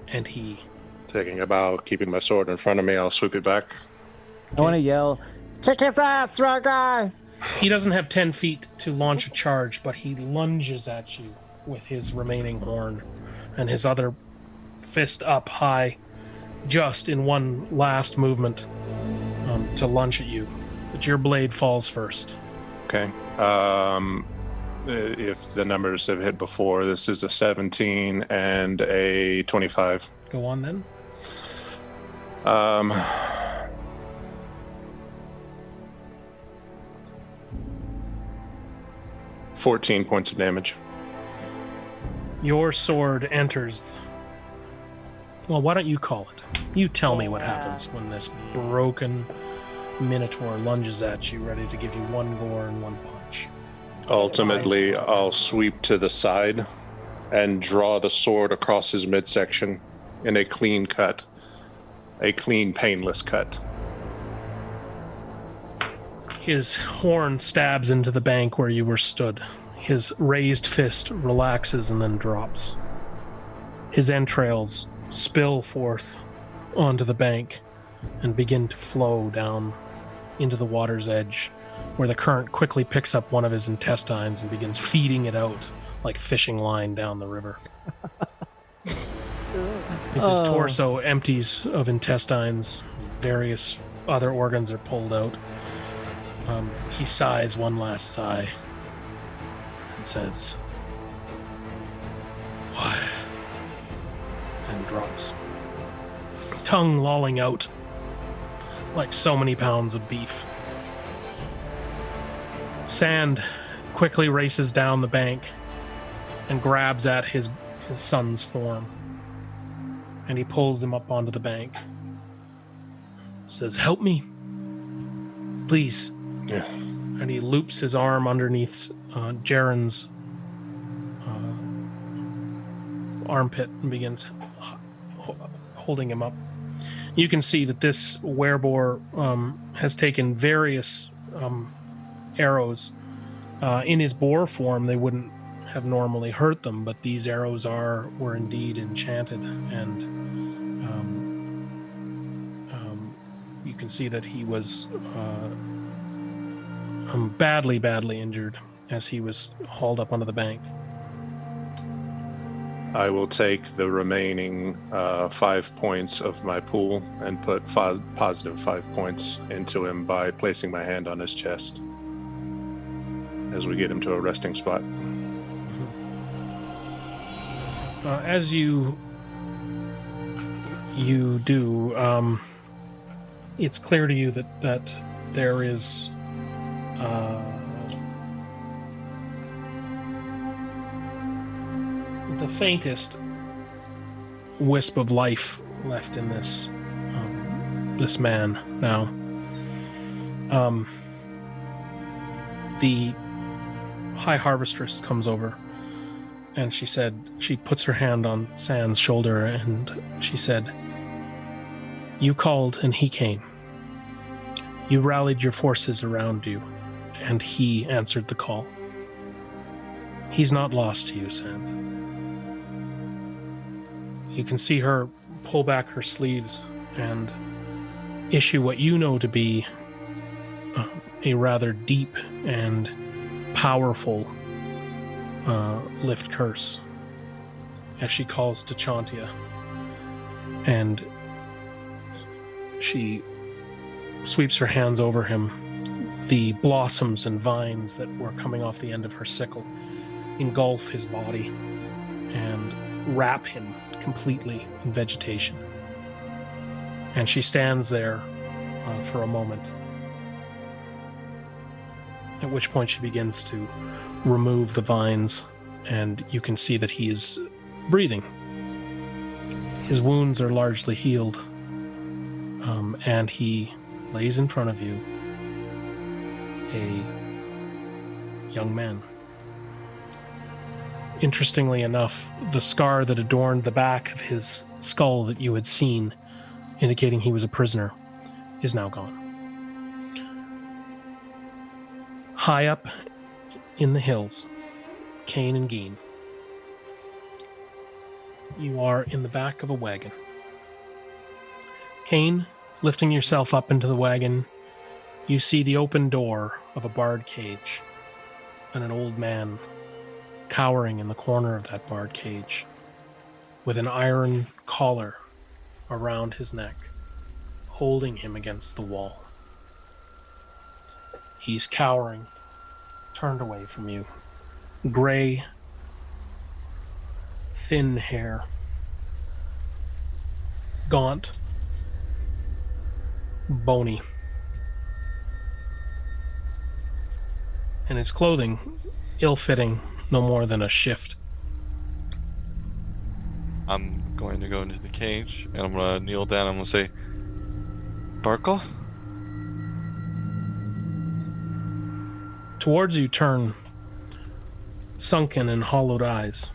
And he... Taking a bow, keeping my sword in front of me, I'll sweep it back. I want to yell, "Kick his ass, Rogar!" He doesn't have 10 feet to launch a charge, but he lunges at you with his remaining horn and his other fist up high, just in one last movement to lunge at you. But your blade falls first. Okay. If the numbers have hit before, this is a 17 and a 25. Go on then. 14 points of damage. Your sword enters... Well, why don't you call it? You tell me what happens when this broken minotaur lunges at you, ready to give you one gore and one punch. Ultimately, I'll sweep to the side and draw the sword across his midsection in a clean cut. A clean, painless cut. His horn stabs into the bank where you were stood. His raised fist relaxes and then drops. His entrails spill forth onto the bank and begin to flow down into the water's edge, where the current quickly picks up one of his intestines and begins feeding it out like fishing line down the river. As his torso empties of intestines, various other organs are pulled out. He sighs one last sigh and says, "Why?" and drops, tongue lolling out like so many pounds of beef. Sand quickly races down the bank and grabs at his son's form, and he pulls him up onto the bank. Says, "Help me, please." Yeah. And he loops his arm underneath Jaren's armpit and begins holding him up. You can see that this wereboar has taken various arrows. In his boar form, they wouldn't have normally hurt them, but these arrows were indeed enchanted, and you can see that he was badly injured as he was hauled up onto the bank. I will take the remaining 5 points of my pool and put positive 5 points into him by placing my hand on his chest as we get him to a resting spot. As you You do. It's clear to you that there is the faintest wisp of life left in this man now. The High Harvestress comes over, and she puts her hand on Sand's shoulder, and she said, "You called and he came. You rallied your forces around you, and he answered the call. He's not lost to you, Sand." You can see her pull back her sleeves and issue what you know to be a rather deep and powerful lift curse as she calls to Chantia, and she sweeps her hands over him. The blossoms and vines that were coming off the end of her sickle engulf his body and wrap him completely in vegetation. And she stands there for a moment, at which point she begins to remove the vines, and you can see that he is breathing. His wounds are largely healed, and he lays in front of you a young man. Interestingly enough, the scar that adorned the back of his skull that you had seen, indicating he was a prisoner, is now gone. High up in the hills, Kane and Geen, you are in the back of a wagon. Kane, lifting yourself up into the wagon, you see the open door of a barred cage and an old man cowering in the corner of that barred cage with an iron collar around his neck, holding him against the wall. He's cowering, turned away from you. Gray, thin hair, gaunt, bony, and his clothing ill-fitting, no more than a shift. I'm going to go into the cage, and I'm going to kneel down. I'm going to say, "Barkle?" Towards you turn sunken and hollowed eyes.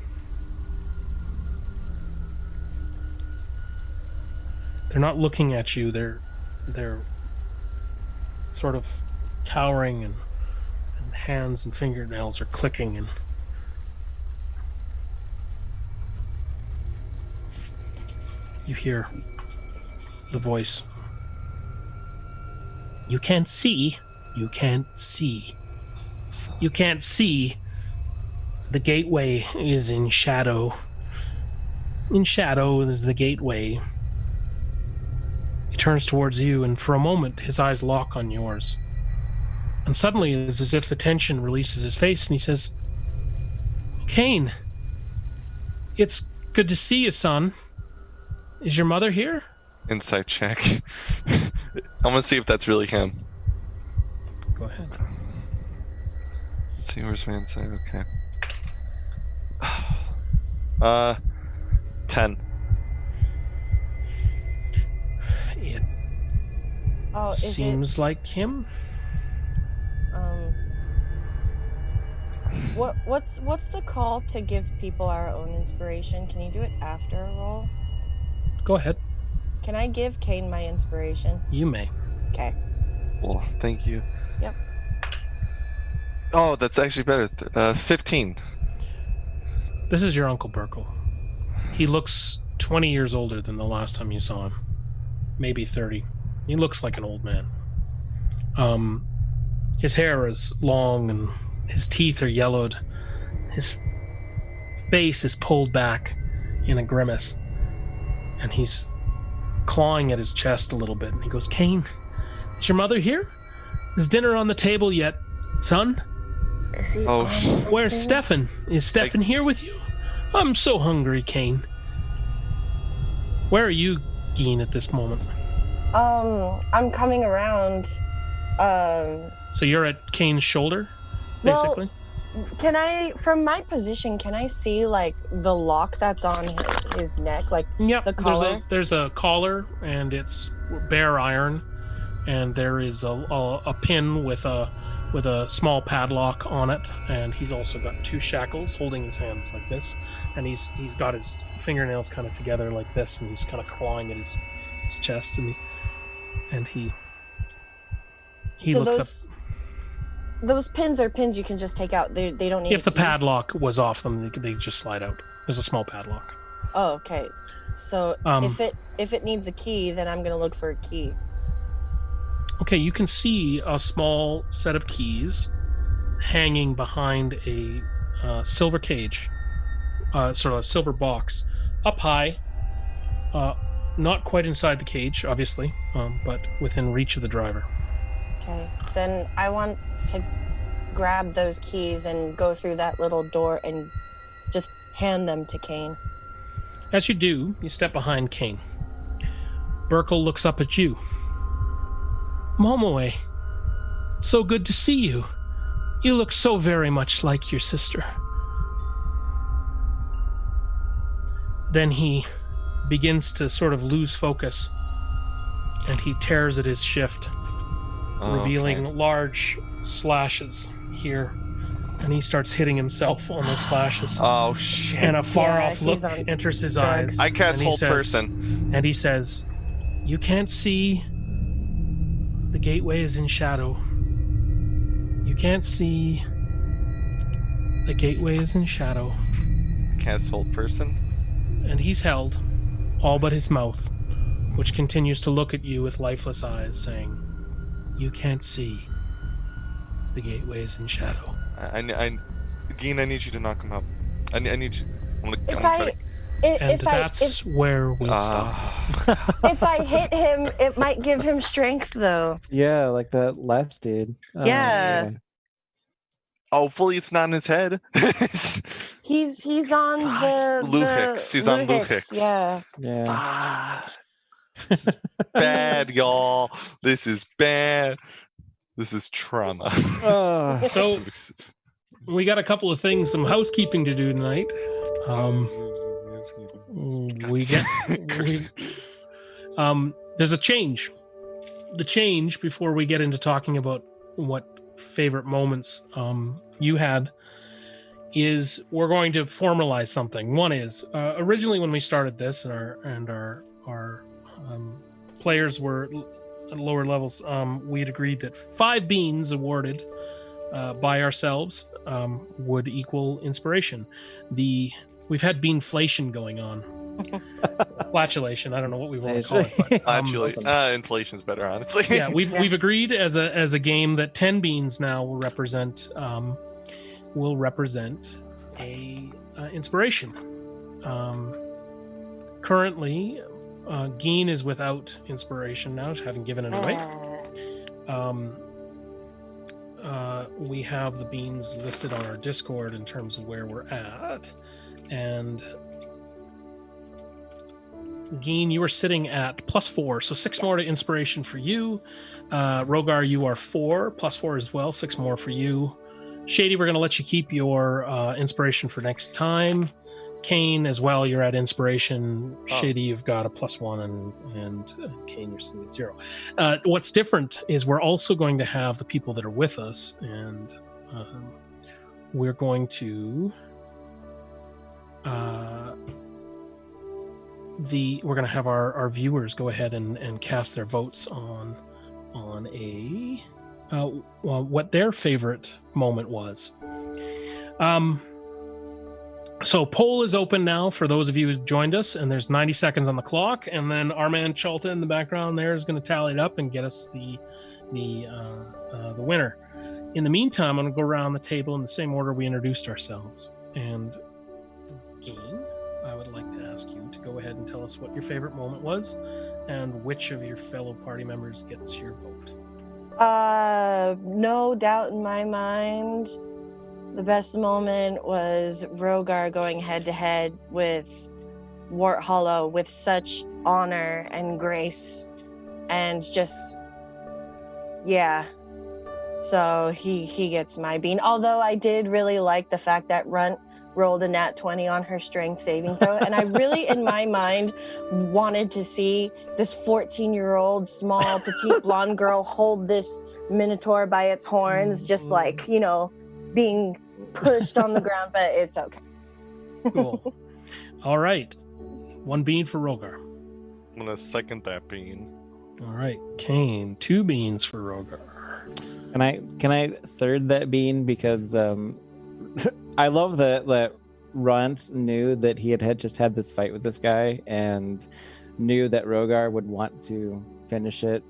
They're not looking at you. They're sort of cowering, and hands and fingernails are clicking, and you hear the voice. "You can't see. You can't see. You can't see. The gateway is in shadow. In shadow is the gateway." He turns towards you, and for a moment his eyes lock on yours. And suddenly it's as if the tension releases his face, and he says, "Kane, it's good to see you, son. Is your mother here?" Insight check. I'm going to see if that's really him. Go ahead. Let's see, where's my insight? Okay. 10. It Oh, is seems like him. What's the call to give people our own inspiration? Can you do it after a roll? Go ahead. Can I give Kane my inspiration? You may. Okay. Well, thank you. Yep. Oh, that's actually better. 15. This is your Uncle Burkle. He looks 20 years older than the last time you saw him. Maybe 30. He looks like an old man. His hair is long and his teeth are yellowed. His face is pulled back in a grimace. And he's clawing at his chest a little bit. And he goes, "Kane, is your mother here? Is dinner on the table yet, son? Is he Oh, on something? Where's Stefan? Is Stefan here with you? I'm so hungry, Kane. Where are you Geen at this moment? I'm coming around. So you're at Kane's shoulder, Well, basically? Can I, from my position, can I see like the lock that's on his neck, like Yep. the collar? There's a collar, and it's bare iron, and there is a pin with a small padlock on it, and he's also got 2 shackles holding his hands like this, and he's got his fingernails kind of together like this, and he's kind of clawing at his chest, and he So looks up. Those pins are pins you can just take out. They don't need. If the a key? padlock was off them, they just slide out. There's a small padlock. Oh, okay. So if it needs a key, then I'm gonna look for a key. Okay, you can see a small set of keys hanging behind a silver cage, sort of a silver box, up high, not quite inside the cage, obviously, but within reach of the driver. Okay. Then I want to grab those keys and go through that little door and just hand them to Kane. As you do, you step behind Kane. Burkle looks up at you. Momoe, so good to see you. You look so very much like your sister. Then he begins to sort of lose focus, and he tears at his shift, revealing large slashes here, and he starts hitting himself on those slashes. Oh shit! And a far-off look he's on enters his drugs. eyes. I cast and he Hold says- Person. And he says, "You can't see. The gateway is in shadow. You can't see. The gateway is in shadow." Cast Hold Person. And he's held, all but his mouth, which continues to look at you with lifeless eyes, saying, "You can't see. The gateway is in shadow." Geen, I need you to knock him out. I need you. I'm gonna try to. And that's where we stop. If I hit him, it might give him strength, though. Yeah, like that last dude. Oh, Yeah. Hopefully, it's not in his head. He's on the Lou Hicks. He's on Lou Hicks. Yeah. Yeah. Ah, this is bad, y'all. This is bad. This is trauma. Oh, So we got a couple of things, some housekeeping to do tonight. There's a change. The change, before we get into talking about what favorite moments you had, is we're going to formalize something. One is originally when we started this, and our players were at lower levels, we had agreed that 5 beans awarded by ourselves would equal inspiration. We've had beanflation going on. Flatulation, I don't know what we want to call it, but Actually, inflation's better, honestly. yeah, we've agreed as a game that 10 beans now will represent a inspiration. Currently, Geen is without inspiration now, having given it away. We have the beans listed on our Discord in terms of where we're at, and Geen, you are sitting at +4, so 6 more to inspiration for you. Rogar, you are 4, +4 as well, 6 more for you. Shady, we're going to let you keep your inspiration for next time. Kane, as well, you're at inspiration. Shady, you've got a +1, and Kane, you're sitting at 0. What's different is we're also going to have the people that are with us, and we're going to we're going to have our viewers go ahead and cast their votes on a what their favorite moment was. So poll is open now for those of you who joined us, and there's 90 seconds on the clock, and then our man Chalta in the background there is going to tally it up and get us the winner. In the meantime, I'm going to go around the table in the same order we introduced ourselves. And Geen, I would like to ask you to go ahead and tell us what your favorite moment was, and which of your fellow party members gets your vote. No doubt in my mind, the best moment was Rogar going head to head with Wart Hollow with such honor and grace, and just, yeah. So he gets my bean. Although I did really like the fact that Runt rolled a nat 20 on her strength saving throw, and I really, in my mind, wanted to see this 14-year-old small petite blonde girl hold this minotaur by its horns, just like, you know, being pushed on the ground, but it's okay. Cool. All right. 1 bean for Rogar. I'm gonna second that bean. All right. Kane, 2 beans for Rogar. Can I third that bean, because I love that Runt knew that he had just had this fight with this guy and knew that Rogar would want to finish it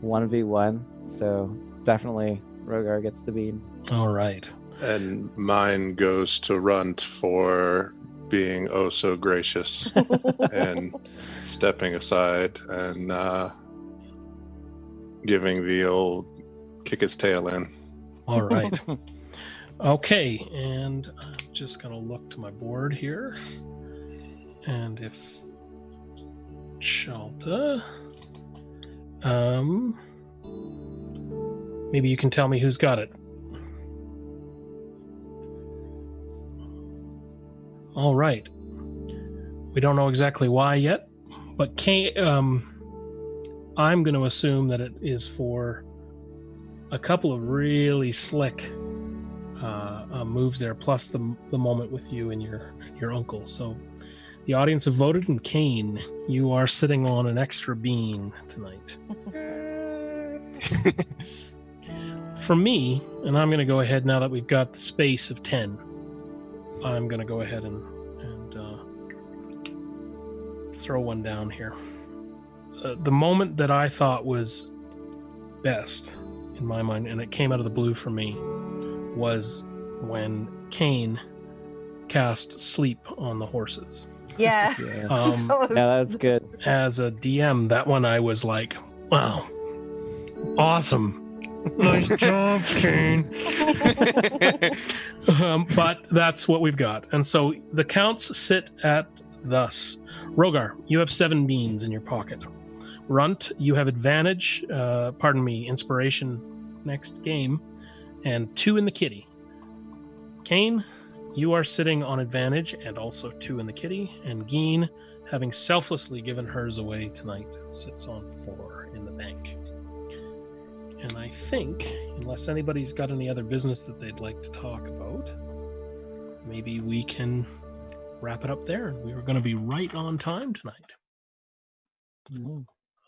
1v1. So definitely Rogar gets the bean. All right. And mine goes to Runt for being oh so gracious and stepping aside and giving the old kick his tail in. All right. Okay, and I'm just going to look to my board here. And if Shalta, maybe you can tell me who's got it. All right. We don't know exactly why yet, but I'm going to assume that it is for a couple of really slick moves there, plus the moment with you and your uncle. So the audience have voted, and Kane, you are sitting on an extra bean tonight. For me, and I'm going to go ahead now that we've got the space of 10. I'm going to go ahead and throw one down here. The moment that I thought was best in my mind, and it came out of the blue for me, was when Kane cast Sleep on the horses. Yeah. Yeah, that's good. As a DM, that one I was like, wow, awesome. Nice job, Kane. But that's what we've got. And so the counts sit at thus. Rogar, you have 7 beans in your pocket. Runt, you have advantage, inspiration next game, and 2 in the kitty. Kane, you are sitting on advantage and also 2 in the kitty. And Geen, having selflessly given hers away tonight, sits on 4 in the bank. And I think, unless anybody's got any other business that they'd like to talk about, maybe we can wrap it up there. We were going to be right on time tonight.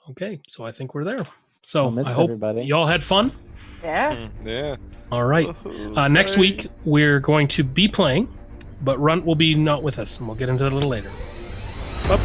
Okay, so I think we're there. So I hope y'all had fun. Yeah. Yeah. All right. Next week, we're going to be playing, but Runt will be not with us, and we'll get into it a little later. Up.